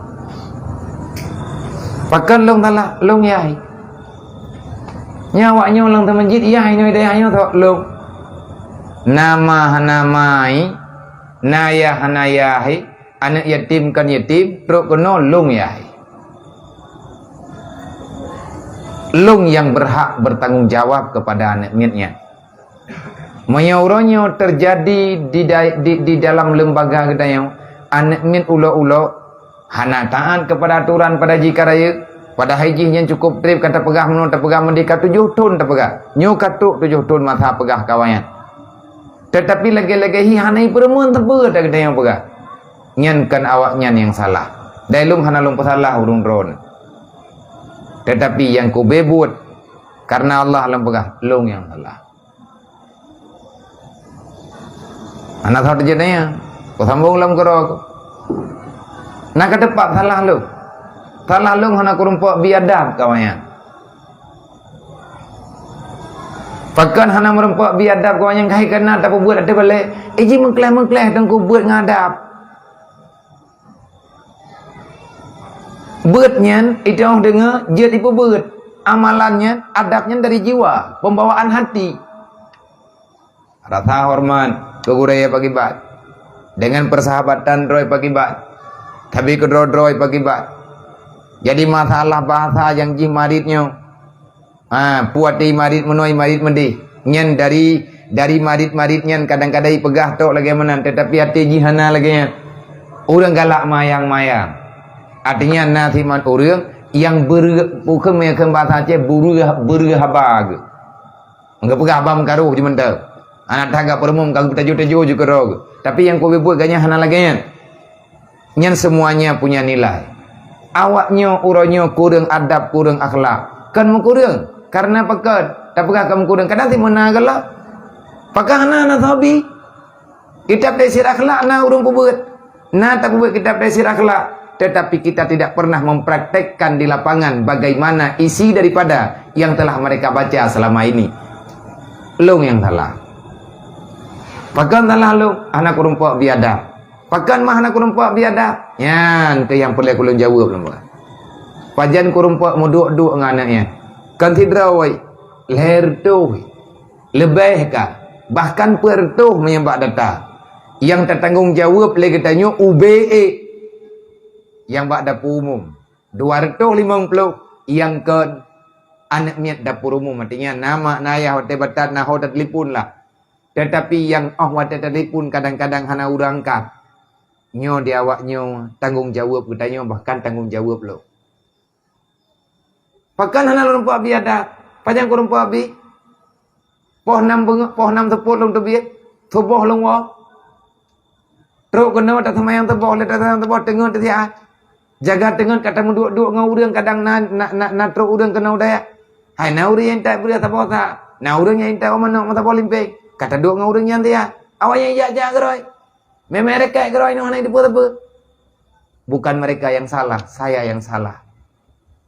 Pakan lung salah, lung yai. Nyawaknya lang ta masjid yai noi dai ayo thok lung. Nama hanamai, nayah hanayahi, anak yatim kan yatim, truk kena lung yai. Lung yang berhak bertanggung jawab kepada anak miatnya. Menyauronyo terjadi di dalam lembaga gedayang anak miat ulo-ulo hana taat kepada aturan pada jika raya pada haji yang cukup trip kata pegah menurut terpegah mendika 7 tun terpegah nyu katuk 7 tun masa pegah kawayan tetapi lagi-lagi hanai perempuan terpegah tak gedayang pegah nyan kan awak nyan yang salah dailum hana lum salah urung ron tetapi yang ku bebut karena Allah lam pegah lung yang salah. Anak tahu terjadinya, kau sambung lam kerok. Nak ke depan salah lu hana kurumpok biadab kawannya. Pakan hana merumpok biadab kawannya kahai kena tak buat ada balik. Iji mengkleh tengku buat ngadab. Beutnya itu orang dengar dia tipu beut. Amalannya, adabnya dari jiwa, pembawaan hati. Rasa hormat keguraya pakibat dengan persahabatan roy pakibat tapi kedrodroy pakibat jadi masalah bahasa yang jih maritnya puati marit menoi marit mendih nyen dari marit nyen kadang-kadang pegah tok lagi menan tetapi hati jihana lagi nya urang galak mayang artinya nasiman urang yang bukan meyakan bahasa Aceh berhabag enggak pegah abam karuh di mentau anak tangga peremum kalau kita juta juga rog. Tapi yang kau buat ganya hana lagi nyan semuanya punya nilai. Awaknya uronyo kurang adab kurang akhlak. Kan mu kurang karena pakat. Tak pegah kamu kurang kadang ti mana galak. Pakah hana sabi. Kitab dasar akhlak na urung buat. Na tak buat kitab dasar akhlak. Tetapi kita tidak pernah mempraktekkan di lapangan bagaimana isi daripada yang telah mereka baca selama ini. Lung yang salah. Pakan tak lalu anak kurumpok biadab. Pakan mah anak kurumpok biadab. Yan tu yang perlu kulun jawab lembah. Pajan kurumpok muduk-duk dengan anaknya. Kan tidrawai leher tu lebih ka bahkan pertuh menyembah data. Yang tertanggung jawab lagi tanya UBE yang bak dapur umum 250 yang ke anak miat dapur umum artinya nama nayah hotel batat nah hotel telefon lah. Tetapi yang wate telefon kadang-kadang hana urang angkat. Nyo dia awaknyo tanggung jawab katanya bahkan tanggung jawab lo. Pakan hana rumpah biada. Panjang ku rumpah bi. Poh 6 teput long tebiet. Tuboh long wa. Truk kena tak semayang teboh le tak semayang teboh tengen tu sia. Jaga tengen kata menduk-duk ngau urang kadang na truk urang kena udaya. Hai na urang yang tak beria teboh tak. Na urang yang tak omanok mata polimpik. Kata duk ngau urang yang dia. Awak yang jak geroi. Mereka geroi no hanai depu-depu. Bukan mereka yang salah, saya yang salah.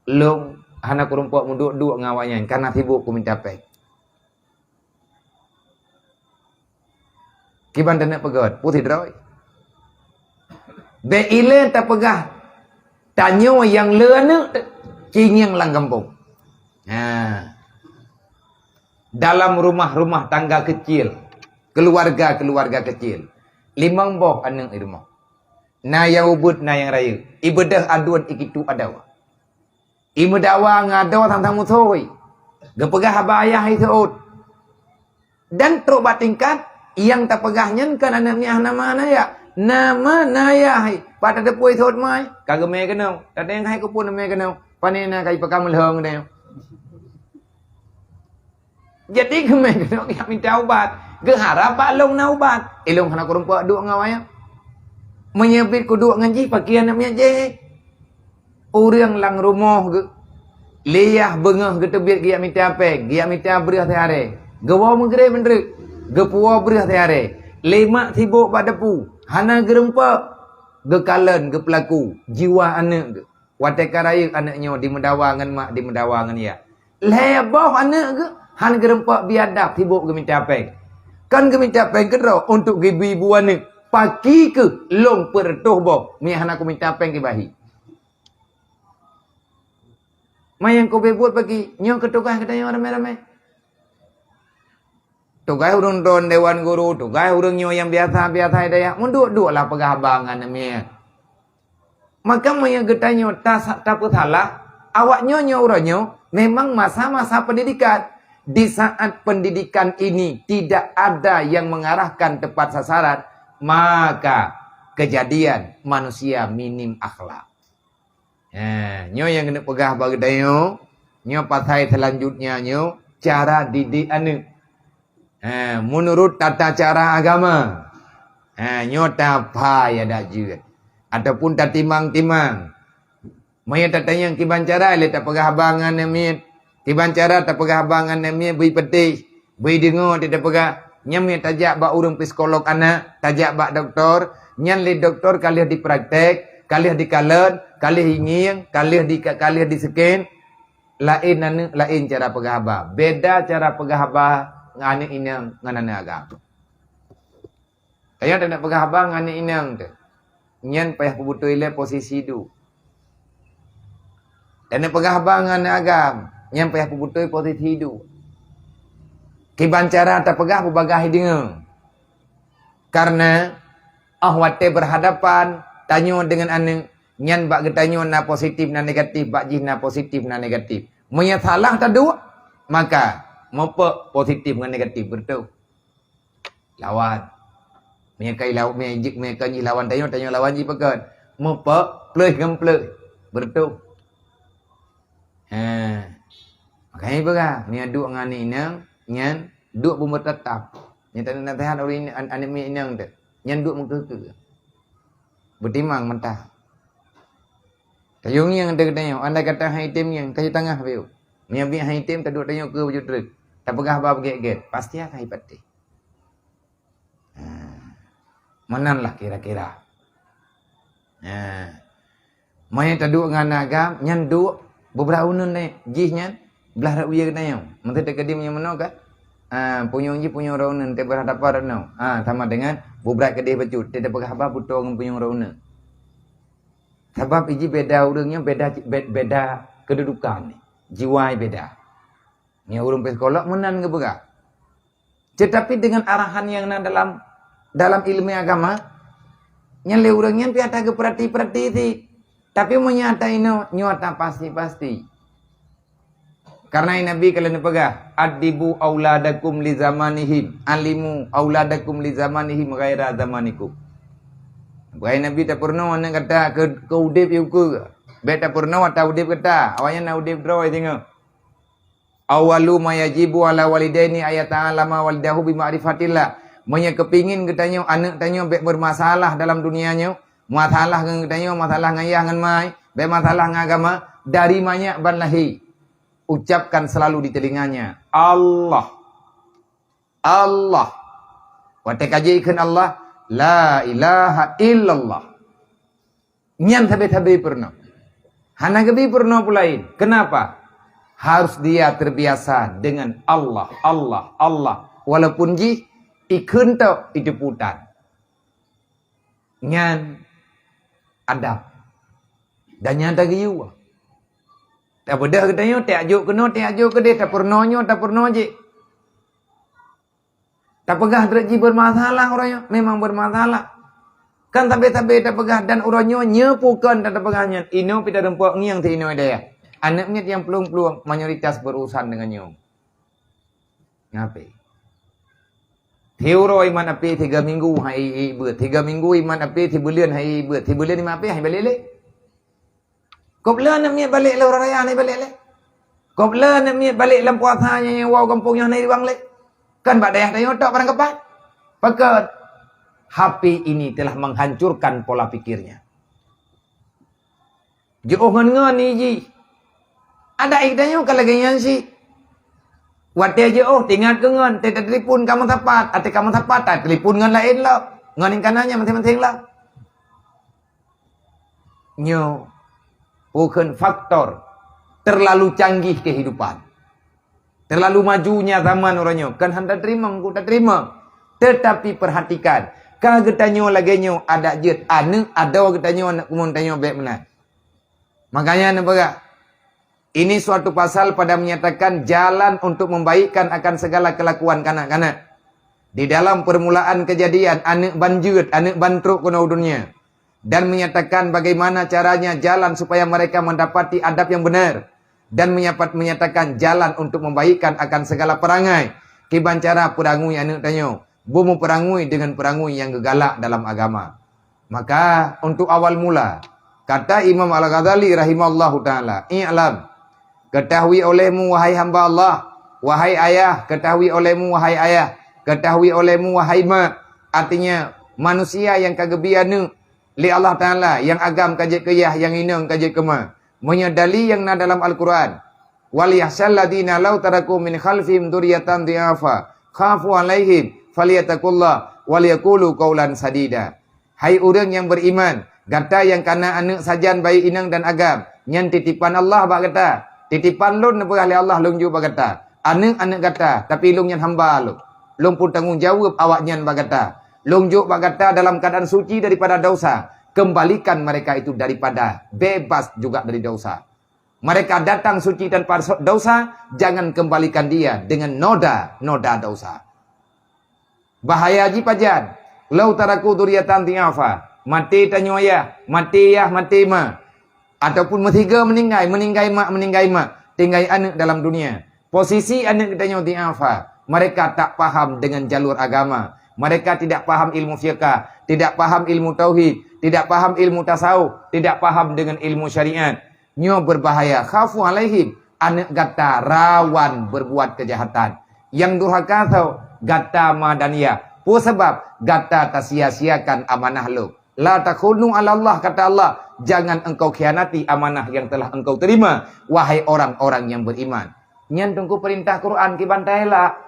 Long hana kurumpok menduk-duk ngawanya karena sibuk ku mencapai. Kiban tenek pegot, putih droi. Be ile tak pegah. Tanyo yang leune cinyang lang kampung. Dalam rumah-rumah tangga kecil, keluarga-keluarga kecil, 5 boh aneng irmah. Na yang ubud na yang raya. Ibadah aduan ikitu adawa. Imudawa ngadawa tang-tang muthoi. Gepegah abah ayah itu. Dan truk batingkat yang tak pegahnya kan anaknya nama naya. Nama naya. Pada depui thot mai. Kagak me kenau. Tak ada yang hai kupun me kenau. Panena kai pakam lehong deu. Jadi kemeh kenau yang minta ubat. Geharap pak long na ubat. Ilong hana kurumpa duk ngawaya. Menyebit kuduk ngaji pakaian namanya je. Orang lang rumah ke. Liyah bengah ke tebit giat minta apa. Giat minta berah tiare. Gawa menggere menderik. Gepuwa berah tiare. Lemak sibuk pada pu. Hana gerempak. Gekalan ke pelaku. Jiwa anak ke. Watekan raya anaknya di mendawangan mak di mendawangan ya. Lebah anak ke. Han gerempak biadab sibuk ke minta apa. Kan ke minta apa kedua untuk ibu-ibu anak. pagi ke long pertuh boh mi hana ku minta peng ke bahi mayang ko buat pagi nyo ketugas katanya ramai-ramai tugas urang don dewan guru tugas urang nyo yang biasa-biasa daya munduk-duk lah pegabangan mi maka mayang katanya tak salah awak nyo uranyo memang masa-masa pendidikan. Di saat pendidikan ini tidak ada yang mengarahkan tepat sasaran, maka kejadian manusia minim akhlak. Nyo yang kena pegah bagdayo, nyo patai selanjutnya nyo cara didik anu. Menurut tata cara agama. Nyo tak payah dak juga. Ataupun tak timang-timang. Maya tak tanya kiban cara le tak pegah bangan nemit. Kiban cara tak pegah bangan nemit bui peti, bui dengo tidak pegah. Nyam tajak ba urang psikolog anak, tajak ba doktor, nyan le doktor kalih dipraktek, kalih dikalet, kalih ingin, kalih di scan. Lain anu lain cara pegah ba. Beda cara pegah ba ngane inang nganana agama. Kaya tak nak pegah ba ngane inang tu. Nyan payah pebutoi le posisi du. Dan pegah ba ngane agama. Yang payah pebutoi posisi hidup. Kiban cara tak pegah berbagai dengar. Karena ahwate berhadapan tanyo dengan ane nyan bak getanyo na positif na negatif, bak jih na positif na negatif. Monya salah tak dua, maka mopo positif dengan negatif bertu. Lawan. Monya kai lawan magic mereka ni lawan tanyo lawan ji pekan. Mopo pleuh gempleuh bertu. Makanya bega, ni duk ngani inang, nyan duk bumbu tetap. Nyan tak nak tahan orang anime inang tu. Nyan duk mengkeke. Bertimang mentah. Kayung yang ada katanya, anda kata hai tim yang kasih tengah view. Ni ambil hai tim tak duk tanya ke wujud truk. Tak pegah bab get-get, pasti akan pati. Mananlah kira-kira. Maya tak duk ngan agam, nyan duk beberapa unun ni jih nyan. Belah rak uya katanya. Menteri tak kedim yang mana kan? Punyong ji punyong raunan. Tak berhadapan raunan. Sama dengan bubrak kedih bacut. Tidak pegah apa putus dengan punyong raunan. Sebab iji beda urangnya beda kedudukan ni. Jiwa beda. Ni urang psikolog menan ke pegah. Tetapi dengan arahan yang dalam ilmu agama, nyale urangnya piata ke perhati-perhati ti. Tapi menyata ino nyata pasti-pasti. Karena Nabi kalau nak pegah, adibu auladakum li zamanihim, alimu auladakum li zamanihim ghaira zamanikum. Buai Nabi tak pernah nak kata ke udip you ke. Bet tak pernah atau udip kata, awaknya nak udip draw tengok. Awalu ma yajibu ala walidaini ayat ta'alama walidahu bi ma'rifatillah. Monya kepingin katanya anak tanya bet bermasalah dalam dunianya, masalah dengan katanya masalah ngayah ngan mai, bet masalah ngagama dari banyak ban lahi. Ucapkan selalu di telinganya Allah Allah watak kajikan Allah la ilaha illallah nyan tabe-tabe pernah hana gabi pernah pulain. Kenapa? Harus dia terbiasa dengan Allah Allah Allah walaupun ji ikun tau itu putan nyan adab dan nyan tagiyu. Tak bedah katanya, tak ajuk ke dia, tak pernah je. Tak pegah terji bermasalah orangnya, memang bermasalah. Kan tabe-tabe tak pegah dan orangnya nyepukan tak pegahnya. Ino pita rempuk ngiang ti ino dia. Anaknya yang peluang-peluang mayoritas berurusan dengannya. Ngapain? Teuro iman api 3 minggu hai buat 3 minggu iman api 3 bulan hai buat 3 bulan iman api hai balik. Kopla nak miat balik lah orang raya ni balik le. Kopla nak miat balik dalam puasanya yang wow kampung yang ni bang le. Kan bak dayah tayong tak barang kepat. Pakat HP ini telah menghancurkan pola pikirnya. Jauh ngan ni ji. Ada ikdanya kalau ganyan si. Wate jauh tinggal ke ngan te telefon kamu tepat, ate kamu tepat, tak telefon ngan lain lah. Ngan yang kanannya masing-masing lah. Nyo bukan faktor terlalu canggih kehidupan. Terlalu majunya zaman orangnya. Kan hendak terima, aku tak terima. Tetapi perhatikan. Kah getanyo lagenyo ada jet ane ada getanyo nak kumun tanyo baik mana. Makanya nampak ini suatu pasal pada menyatakan jalan untuk membaikkan akan segala kelakuan kanak-kanak. Di dalam permulaan kejadian anak banjut, anak bantruk kuno dunia. Dan menyatakan bagaimana caranya jalan supaya mereka mendapati adab yang benar. Dan menyatakan jalan untuk membaikkan akan segala perangai. Kiban cara perangui anak tanyo. Bumu perangui dengan perangui yang gegalak dalam agama. Maka untuk awal mula, kata Imam Al-Ghazali rahimahullahu ta'ala, i'lam, ketahui olehmu wahai hamba Allah, wahai ayah, ketahui olehmu wahai ayah, ketahui olehmu wahai mak. Artinya manusia yang kagebianu li Allah Ta'ala, yang agam kajik keyah, yang inang kajik kema. Menyadali yang na dalam Al-Quran. Wal yahsal ladina law taraku min khalfihim duriyatan di'afa khafu alaihim faliyatakullah wal yaqulu qaulan sadida. Hai orang yang beriman, gata yang kana anak sajan bayi inang dan agam, nyan titipan Allah bak kata. Titipan lun apa ahli Allah lung ju bak kata. Anak kata, tapi lung nyan hamba lu. Lung pun tanggungjawab awak nyan bak kata. Lung ju bak kata dalam keadaan suci daripada dosa. Kembalikan mereka itu daripada bebas juga dari dosa. Mereka datang suci tanpa dosa, jangan kembalikan dia dengan noda dosa. Bahaya ji pajan. Lau taraku duriyatan ti'afa. Mati tanyo ayah, mati yah, mati ma. Ataupun metiga meninggai mak. Tinggai anak dalam dunia. Posisi anak tanyo ti'afa. Mereka tak paham dengan jalur agama. Mereka tidak paham ilmu fiqah, tidak paham ilmu tauhid, tidak paham ilmu tasawuf, tidak paham dengan ilmu syariat. Nyo berbahaya. Khafu alaihim. Anak gata rawan berbuat kejahatan. Yang durhaka tau gata madaniyah. Pu sebab gata tak sia-siakan amanah lu. La takhunu ala Allah, kata Allah. Jangan engkau khianati amanah yang telah engkau terima. Wahai orang-orang yang beriman. Nyan tunggu perintah Quran ki bantailah.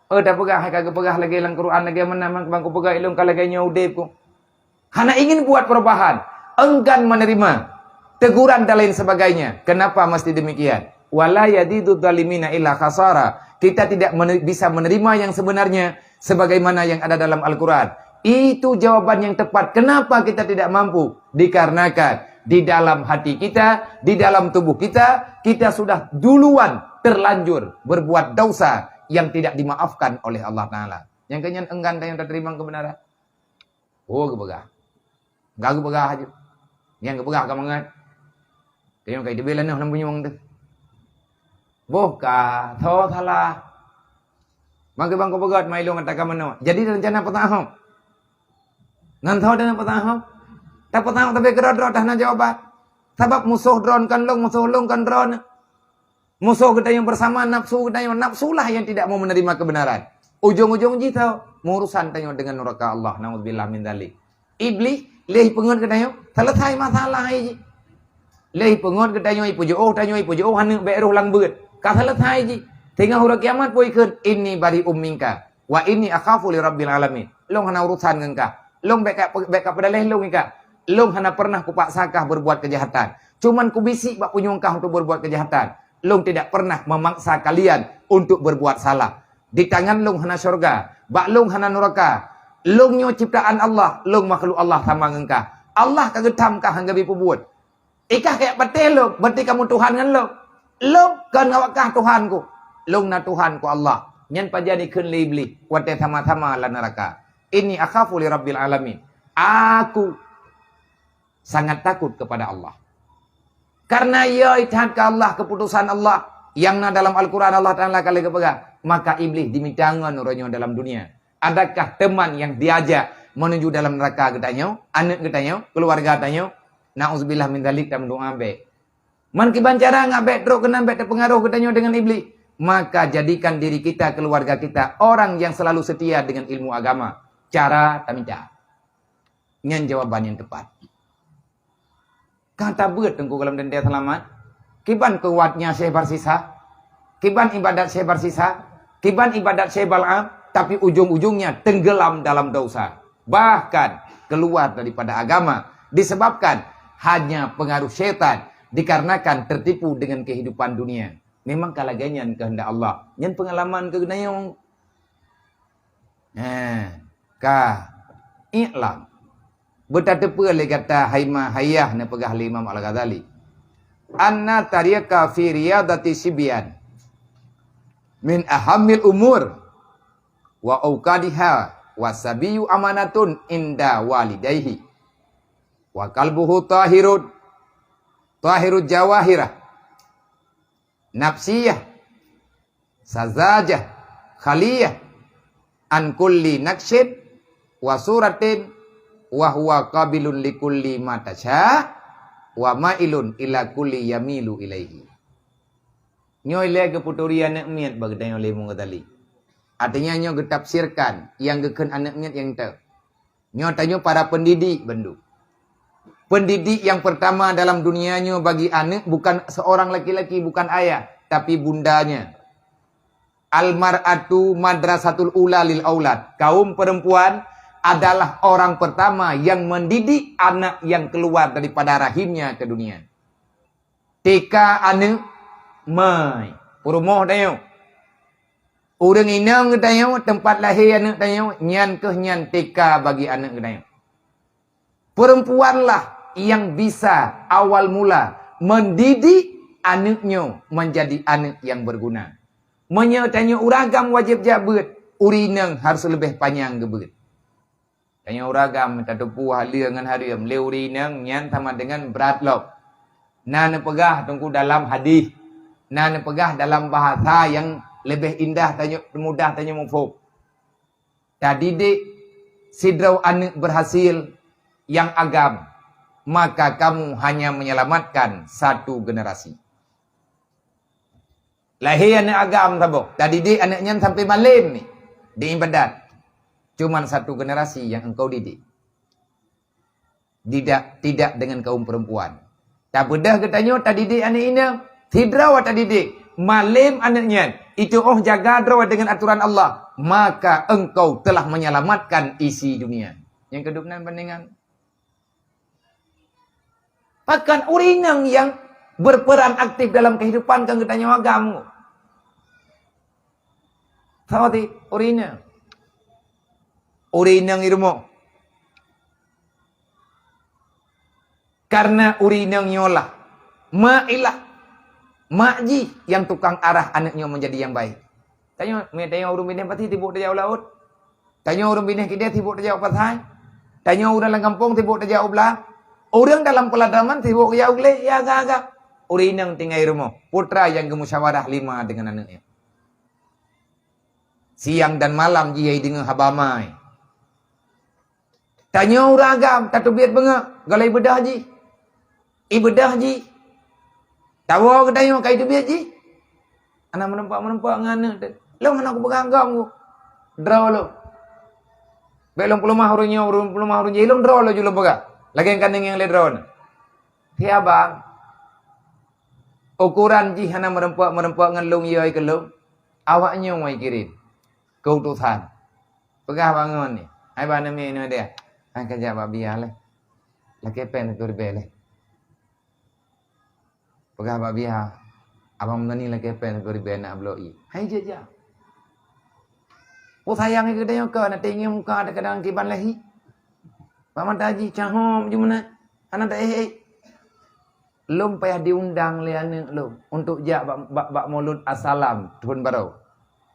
Dah pegah hai kagak pegah lagi lang Quran lagi mana bang ku pegah ilung kalau lagi nyudep ku. Hana ingin buat perubahan, enggan menerima teguran dan lain sebagainya. Kenapa mesti demikian? Wala yadidu dhalimina illa khasara. Kita tidak bisa menerima yang sebenarnya sebagaimana yang ada dalam Al-Quran. Itu jawaban yang tepat. Kenapa kita tidak mampu? Dikarenakan di dalam hati kita, di dalam tubuh kita, kita sudah duluan terlanjur berbuat dosa yang tidak dimaafkan oleh Allah Ta'ala. Yang kenyan enggan yang terima kebenaran. Oh, kebegah. Gak kebegah aja. Yang kebegah kamangan. Kayaknya kayak dibelan nih, nampunya orang tu. Boka, tho salah. Maka bang kebegah, mailong katakan mana. Jadi rencana petaham. Ngantau dengan petaham. Tak petaham tapi kerod-rod dah nak jawaban. Sebab musuh drone kan long, musuh long kan drone. Musuh kita yang bersama nafsu kita yang nafsulah yang tidak mau menerima kebenaran. Ujung-ujung jitau urusan tanya dengan neraka Allah. Nauzubillah min dzalik. Iblis leh pengon kita yang selesai masalah ini. Leh pengon kita yang ipu jauh hanu beruh lang beut. Ka selesai ji. Tinggal hari kiamat pun ikut ini bari ummingka wa ini akhafu li rabbil alamin. Long hana urusan ngengka. Long backup pada leh long ngengka. Long hana pernah kupaksakah berbuat kejahatan. Cuman kubisik bak punyongkah untuk berbuat kejahatan. Long tidak pernah memaksa kalian untuk berbuat salah. Di tangan long hana syurga, bak long hana neraka. Long nyo ciptaan Allah, long makhluk Allah sama ngengkah. Allah kagetam kah hanggabi pubut. Ikah kayak betul lo, berarti kamu Tuhan kan lo. Long kan ngawakah Tuhanku. Long na Tuhanku Allah. Nyan pajani kun libli, wate sama-sama la neraka. Ini akhafu li rabbil alamin. Aku sangat takut kepada Allah. Karena ia itaat ke Allah, keputusan Allah yang dalam Al-Quran Allah Ta'ala kali kepegang. Maka iblis dimintangan orangnya dalam dunia. Adakah teman yang diajak menuju dalam neraka katanya, anak katanya, keluarga katanya, na'udzubillah min dzalik dan doa be. Man kiban cara ngabek truk kena bek terpengaruh katanya dengan iblis. Maka jadikan diri kita, keluarga kita orang yang selalu setia dengan ilmu agama. Cara tamida. Nyan jawaban yang tepat. Kata beut tengku dalam dendam selamat. Kiban kuatnya saya bersisa. Kiban ibadat saya bersisa. Kiban ibadat saya bal'am. Tapi ujung-ujungnya tenggelam dalam dosa. Bahkan keluar daripada agama. Disebabkan hanya pengaruh syaitan. Dikarenakan tertipu dengan kehidupan dunia. Memang kalaganya kehendak Allah. Yang pengalaman kegenayong. Ka i'lam. Bertata le kata haima hayah ne pegah Imam Al-Ghazali. Anna tariqa fi riyadati sibyan min ahammil umur wa auqadiha wa sabiyu amanatun inda walidayhi wa qalbuhu tahirud jawahirah nafsiyah sazajah khaliyah an kulli naqshid wa suratin wa huwa qabilun likulli ma tasha wa ma'ilun ila kulli yamilu ilaihi. Nyoy le ke puturi anak miat bagi tanya oleh Ghazali. Artinya nyoy getafsirkan yang geken anak miat yang ter. Nyoy tanya para pendidik bendu. Pendidik yang pertama dalam dunianya bagi anak bukan seorang laki-laki, bukan ayah, tapi bundanya. Al-mar'atu madrasatul ula lil aulad. Kaum perempuan adalah orang pertama yang mendidik anak yang keluar daripada rahimnya ke dunia. Tika anak mai purumoh tayo. Urang inang tayo tempat lahir anak tayo nyan ke nyan tika bagi anak tayo. Perempuanlah yang bisa awal mula mendidik anaknya menjadi anak yang berguna. Menyatanya uragam wajib jabut, urinang harus lebih panjang gebut. Tanya uragam tatupu halia dengan hariam, le urinang nyan sama dengan berat lok. Nana pegah tunggu dalam hadis. Nana pegah dalam bahasa yang lebih indah tanya mudah tanya mufhum. Tadi dik sidrau anak berhasil yang agam, maka kamu hanya menyelamatkan satu generasi. Lahir anak agam tabuk. Tadi dik anaknya sampai malam ni di ibadat. Cuman satu generasi yang engkau didik. Tidak dengan kaum perempuan. Tak bedah katanya tadi dik anak ini. Tidra tadi dik. Malim anaknya. Itu jaga draw dengan aturan Allah. Maka engkau telah menyelamatkan isi dunia. Yang kedua bandingan. Bahkan urinang yang berperan aktif dalam kehidupan kan katanya agama. Tawati urinang. Urinang irmo. Karena urinang nyolah. Ma'ilah. Makji yang tukang arah anaknya menjadi yang baik. Tanya orang bineh pati tibuk dia jauh laut. Tanya orang bineh kita tibuk dia jauh pasai. Tanya orang dalam kampung tibuk dia jauh belah. Orang dalam peladaman tibuk dia jauh le ya agak. Urinang tinggal irmo. Putra yang gemusyawarah 5 dengan anaknya. Siang dan malam jihai dengan habamai. Tanya orang agam tak biat bengak. Galai bedah ji. Ibadah ji. Tahu ke tanya kai tu biar ji. Anak menempak dengan anak. Lo anak aku pegang aku. Draw lo. Belum pelumah hurunnya, pelumah hurunnya. Lo draw lo juga pegang. Lagi yang kandeng yang le draw. Tiap bang. Ukuran ji anak menempak dengan long yai ke long. Awaknya mai kirim. Keutusan. Pegang bangun ni. Hai bana mi ni dia. Hai kerja babiah le. Lagi pen tu rebel. Pegah bak biha. Abang menani lagi pen ko ribe nak bloi. Hai je. Oh sayang ke dia ke nak tinggi muka ada kadang kiban lahi. Paman taji cahom je mana. Anak tak lom payah diundang le anak lom untuk jak bak maulud assalam tahun baru.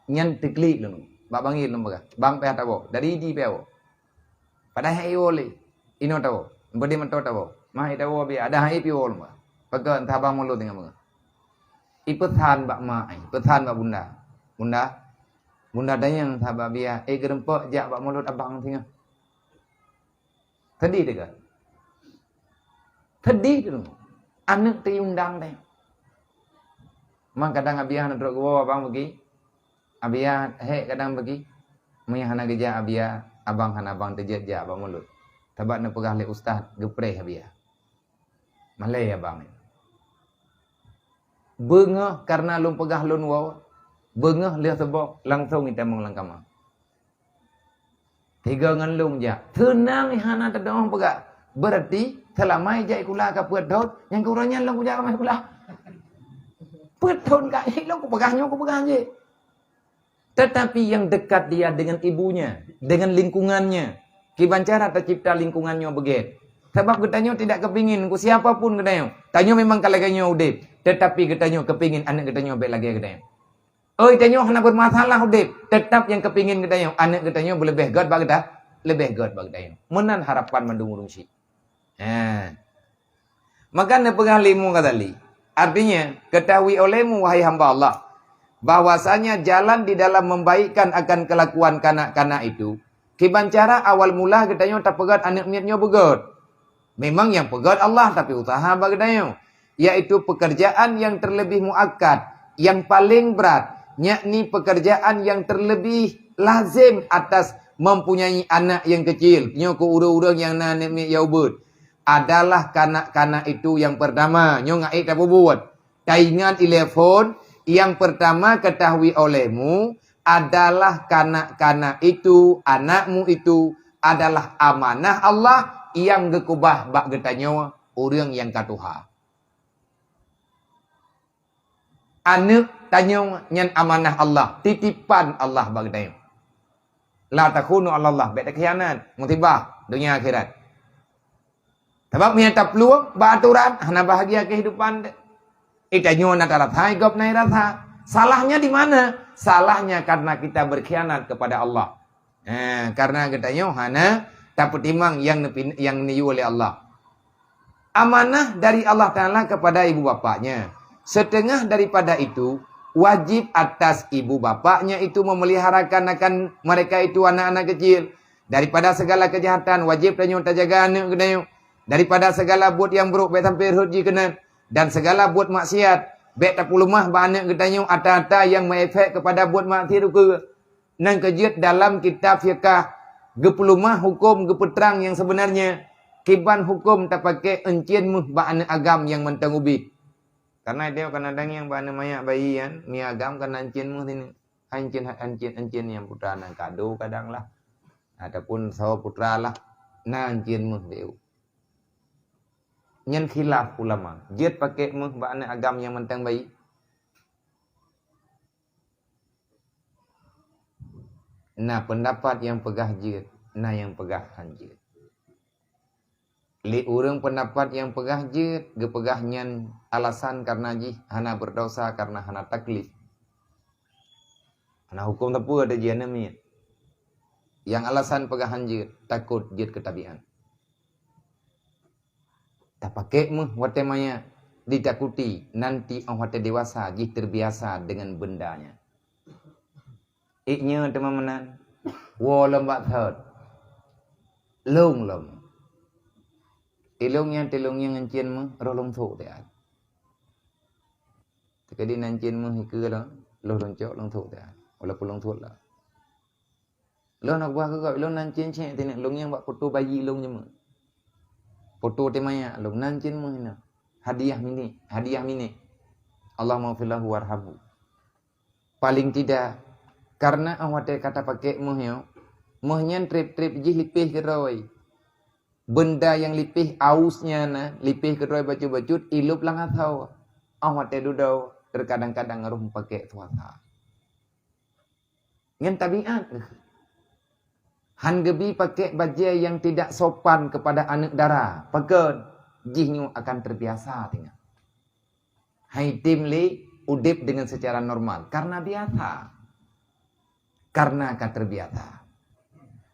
Nyan teklik lom. Bak bangil lom pegah. Bang payah tahu. Dari di payah. Pada hai ole. Ino tahu. Bodi man tahu. Mai tahu bi ada hai pi ol ma. Pakai tabang mulut dengan mga. Ipetan bak mai, ipetan bak bunda. Bunda dayang tabak biar gerempok jak bak mulut abang tinggal. Tadi dekat. Tadi tu. Anak diundang deh. Mang kadang abiah nak duduk gua abang pergi. Abiah kadang pergi. Maya hana geja abiah abang terjet jak bak mulut. Tabak nak pegah le ustaz gepreh abiah. Malay abang. Bengah karena lum pegah lun waw. Bengah lihat sebab langsung kita mengelangkama. 3 ngan lum ja. Tenang hana tadong pegah. Berarti telah mai jai kula ka pedot yang kurangnya long ja mai kula. Pedot ka long ku pegahnya ku pegah je. Tetapi yang dekat dia dengan ibunya, dengan lingkungannya. Kibancara tercipta lingkungannya begitu. Sebab katanya tidak kepingin ku siapapun katanya. Tanya memang kalau katanya udip, tetapi katanya kepingin anak katanya baik lagi katanya. Katanya hana bermasalah udip, tetap yang kepingin katanya anak katanya lebih god bagi dah, lebih god bagi katanya. Menan harapan mendung si. Maka ne pegang limu katali. Artinya ketahui olehmu wahai hamba Allah bahwasanya jalan di dalam membaikkan akan kelakuan kanak-kanak itu. Kibancara awal mula katanya tak pegat anak miatnya begot. Memang yang pegat Allah tapi usaha bagadanya. Yaitu pekerjaan yang terlebih muakkad. Yang paling berat. Yakni pekerjaan yang terlebih lazim atas mempunyai anak yang kecil. Nyo ke urang-urang yang nanek miat yaubut. Adalah kanak-kanak itu yang pertama. Nyo ngai tak buat. Taingan telefon. Yang pertama ketahui olehmu. Adalah kanak-kanak itu. Anakmu itu. Adalah amanah Allah. Yang gekubah bak getanya orang yang katuha. Anak tanya nyan amanah Allah, titipan Allah bak getanya. La takunu ala Allah, baik khianat, musibah dunia akhirat. Sebab minta peluang beraturan hana bahagia kehidupan. Itanya nak rasa hidup naik rasa. Salahnya di mana? Salahnya karena kita berkhianat kepada Allah. Karena getanya hana tak pertimang yang niu oleh Allah. Amanah dari Allah Ta'ala kepada ibu bapaknya. Setengah daripada itu, wajib atas ibu bapaknya itu memeliharakan akan mereka itu anak-anak kecil. Daripada segala kejahatan, wajib tanya jaga anak kena. Daripada segala buat yang buruk, baik sampai ruji kena. Dan segala buat maksiat, baik tak pulumah anak kena ata-ata yang mengefek kepada buat maksiat ke. Nang kejut dalam kitab fiqah. Gepulumah hukum gepeterang yang sebenarnya. Kiban hukum tak pakai encienmu ba'ana agam yang mentang ubit. Karena dia kadang-kadang yang ba'ana mayak bayi kan. Mi agam kan encienmu sini. Encien yang putra nang kado kadang lah. Ataupun sawa putra lah. Nah encienmu dia. Nyen khilaf ulama. Jid pakai mu ba'ana agam yang mentang bayi. Nah pendapat yang pegah jid. Nah yang pegah hanjid. Li urang pendapat yang pegah jid. Gepegah nyan alasan karena jih. Hana berdosa karena hana taklif. Hana hukum tepu ada jian namanya. Yang alasan pegah hanjid. Takut jid ketabian. Tak pakai mu wate maya. Ditakuti. Nanti orang wate dewasa. Jih terbiasa dengan bendanya. Iknya teman-teman. Wo lembak thot. Long lom. Tilongnya ngancien mu. Roh long thuk dia. Jadi ngancien mu hikir lah. Loh roncok long thuk dia. Walaupun long thuk lah. Loh nak buah kegak. Loh ngancien cek. Tinak long yang buat foto bayi long je mu. Foto temanya. Long ngancien mu hina. Hadiah mini. Hadiah mini. Allah maafillahu warhabu. Paling tidak. Karena awak kata pakai muhnya. Muhnya trip-trip jih lipih keroi. Benda yang lipih ausnya na. Lipih keroi baju-baju. Ilup lang atau. Awak dudau. Terkadang-kadang ngaruh pakai suasa. Yang tabiat. Han gebi pakai baju yang tidak sopan kepada anak dara. Pakai. Jihnya akan terbiasa. Hai tim li. Udip dengan secara normal. Karena biasa. Karena akan terbiasa.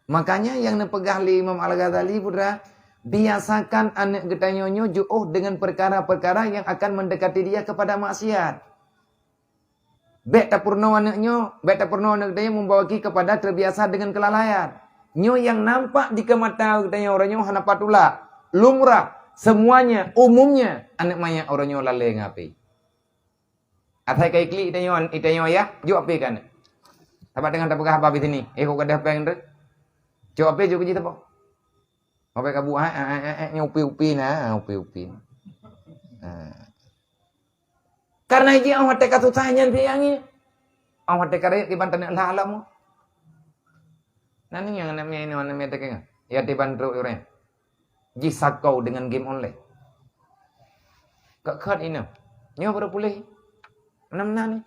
Makanya yang nepegah li Imam Al-Ghazali putra. Biasakan anak getanyonyo ju'uh dengan perkara-perkara yang akan mendekati dia kepada maksiat. Bek tak purno anaknya. Bek tak purno anak getanya membawaki kepada terbiasa dengan kelalaian. Nyo yang nampak di kemata getanya orangnya hana patula. Lumrah. Semuanya. Umumnya. Anak maya orangnya lalai ngapi. Atai kai klik itanyo ya. Ju api kan. Tapak dengan tapakah apa di sini? Kau kada pengen rek. Coba apa juga kita po. Apa kabu upi-upi na, upi-upi. Karena ini awak teka susahnya biangnya. Awak teka rek di bantan lah alamu. Nani yang namanya ini namanya teka. Ya di bantu orang. Jisakau dengan game online. Kak ini. Nyo baru pulih. Enam nani.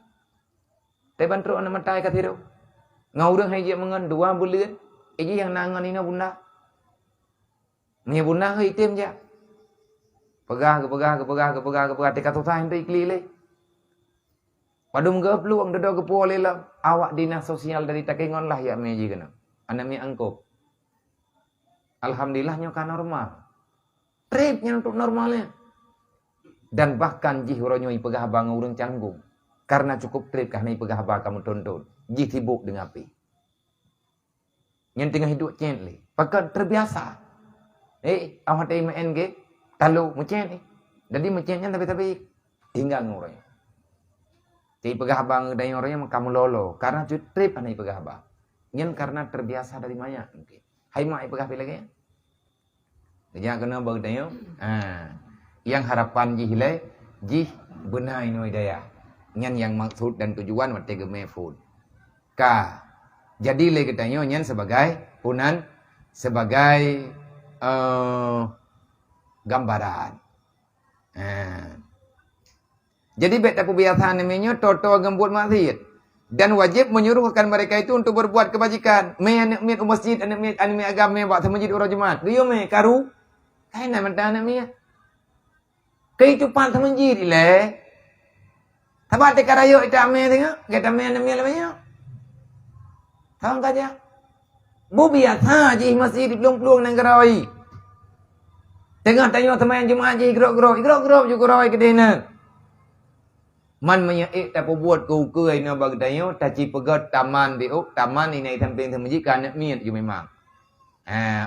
Di bantu anak matai katiru. Ngau urang hai je mengan 2 bulan. Iji yang nangan ina bunda. Nya bunda hai item je. Pegah tika totain tu ikli le. Padum ge peluang dedo ge pole lah. Awak dinas sosial dari Takengon lah ya meji kena. Anak mi angkop. Alhamdulillah nyoka normal. Tripnya untuk normalnya. Dan bahkan jih uronyoi pegah bang urang canggung. Karena cukup trip karena pegah bang kamu tonton. Jih sibuk dengan api. Yang tengah hidup cen le. Pakai terbiasa. Awak tak main ke? Talu macen ni. Jadi macennya tapi tinggal ngurang. Jadi pegah bang dan orangnya kamu lolo. Karena trip karena pegah bang. Yang karena terbiasa dari maya mungkin. Hai mak pegah pi lagi. Jadi kena bang dayo. Yang harapan jih le jih benar ini daya. Yang maksud dan tujuan mate game food. Jadi le katanya nyen sebagai punan sebagai gambaran. Jadi beta kebiasaan namanya toto gembut maksiat dan wajib menyuruhkan mereka itu untuk berbuat kebajikan. Me anak mi ke masjid, anak mi agama buat masjid orang Jumat. Dia me karu. Kai na mata anak mi. Kehidupan masjid le. Tabat karayo ita me tengok, kita me anak mi namanya. Tahu saja. Bu biasa je masjid di pelung-pelung nang gerai. Tengah tanya teman Jumaat je gerok-gerok je gerai ke dena. Man menyaik tak buat kau kuai na bagi tanya taci pegat taman diuk taman ini tamping masjid kan miat je memang.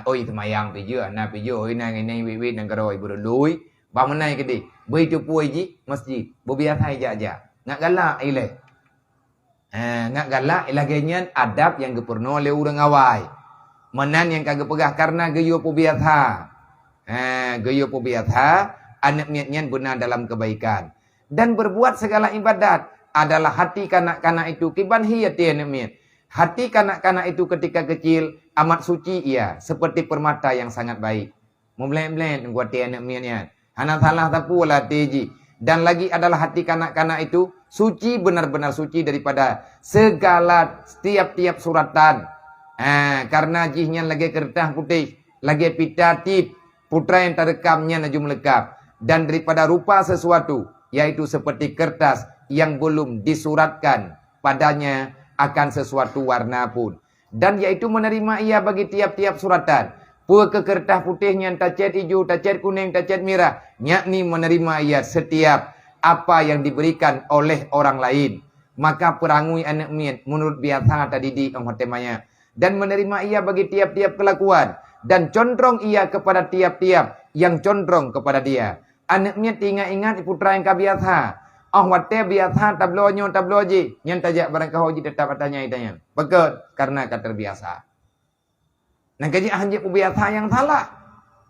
Oi semayang piju anak piju oi nang ini wit nang gerai berlui. Ba menai ke di. Begitu puai je masjid. Bu biasa aja. Ngak galak ile. Ngak galak ilagenyan adab yang gepurno oleh orang awai. Menan yang kagak pegah karena geyo pu biasa. Geyo pu biasa anak niatnya benar dalam kebaikan dan berbuat segala ibadat adalah hati kanak-kanak itu kiban hiyati anak niat. Hati kanak-kanak itu ketika kecil amat suci ia seperti permata yang sangat baik. Membleng-bleng buat anak niatnya. Hana salah tapu lah teji. Dan lagi adalah hati kanak-kanak itu suci benar-benar suci daripada segala tiap-tiap suratan. Karena jihnya lagi kertas putih, lagi pita tip, putra yang terdekamnya najum lekap. Dan daripada rupa sesuatu, yaitu seperti kertas yang belum disuratkan padanya akan sesuatu warna pun. Dan yaitu menerima ia bagi tiap-tiap suratan. Pua ke kertas putihnya tak cat hijau, tak cat kuning, tak cat merah. Yakni menerima ia setiap apa yang diberikan oleh orang lain. Maka perangui anak miat menurut biasa tadi di temanya. Dan menerima ia bagi tiap-tiap kelakuan. Dan condrong ia kepada tiap-tiap yang condrong kepada dia. Anak miat ingat-ingat putra yang kabiasa. Wate biasa tablonyo tabloji. Yang tajak barang kahoji tetap katanya itanya. Betul karena terbiasa. Nah kaji hanjib biasa yang salah.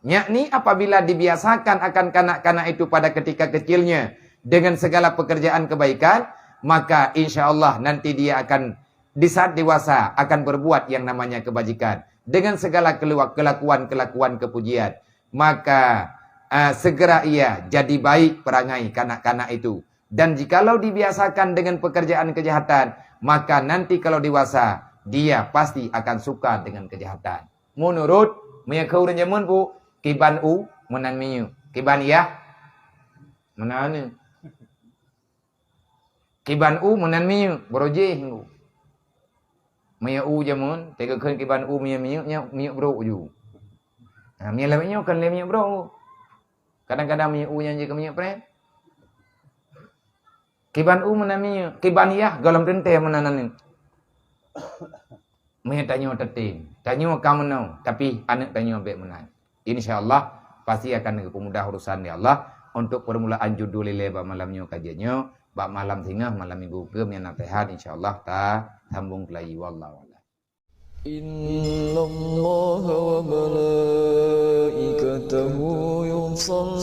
Yakni apabila dibiasakan akan kanak-kanak itu pada ketika kecilnya dengan segala pekerjaan kebaikan, maka insya Allah nanti dia akan di saat dewasa akan berbuat yang namanya kebajikan dengan segala kelakuan-kelakuan kepujian. Maka segera ia jadi baik perangai kanak-kanak itu. Dan jikalau dibiasakan dengan pekerjaan kejahatan, maka nanti kalau dewasa dia pasti akan suka dengan kejahatan. Menurut meyakau dan jaman pu kiban u menan miyu kiban ya menan kiban u menan miyu broje hingu meya u jaman tega keun kiban u meya miyu nya miyu bro ju meya lemnya kan lemnya bro kadang-kadang miyu u nya je ke miyu pre kiban u menan miyu kiban ya galam tente menanan Maya tanya tetin, tanya kamu nau, tapi anak tanya baik menan. InsyaAllah pasti akan kemudah urusan ya Allah untuk permulaan judul leba malamnya kajiannya, bak malam tengah malam minggu ke yang nasihat insyaallah ta sambung lagi wallahu a'lam. Innallaha wa malaikatahu yusalluna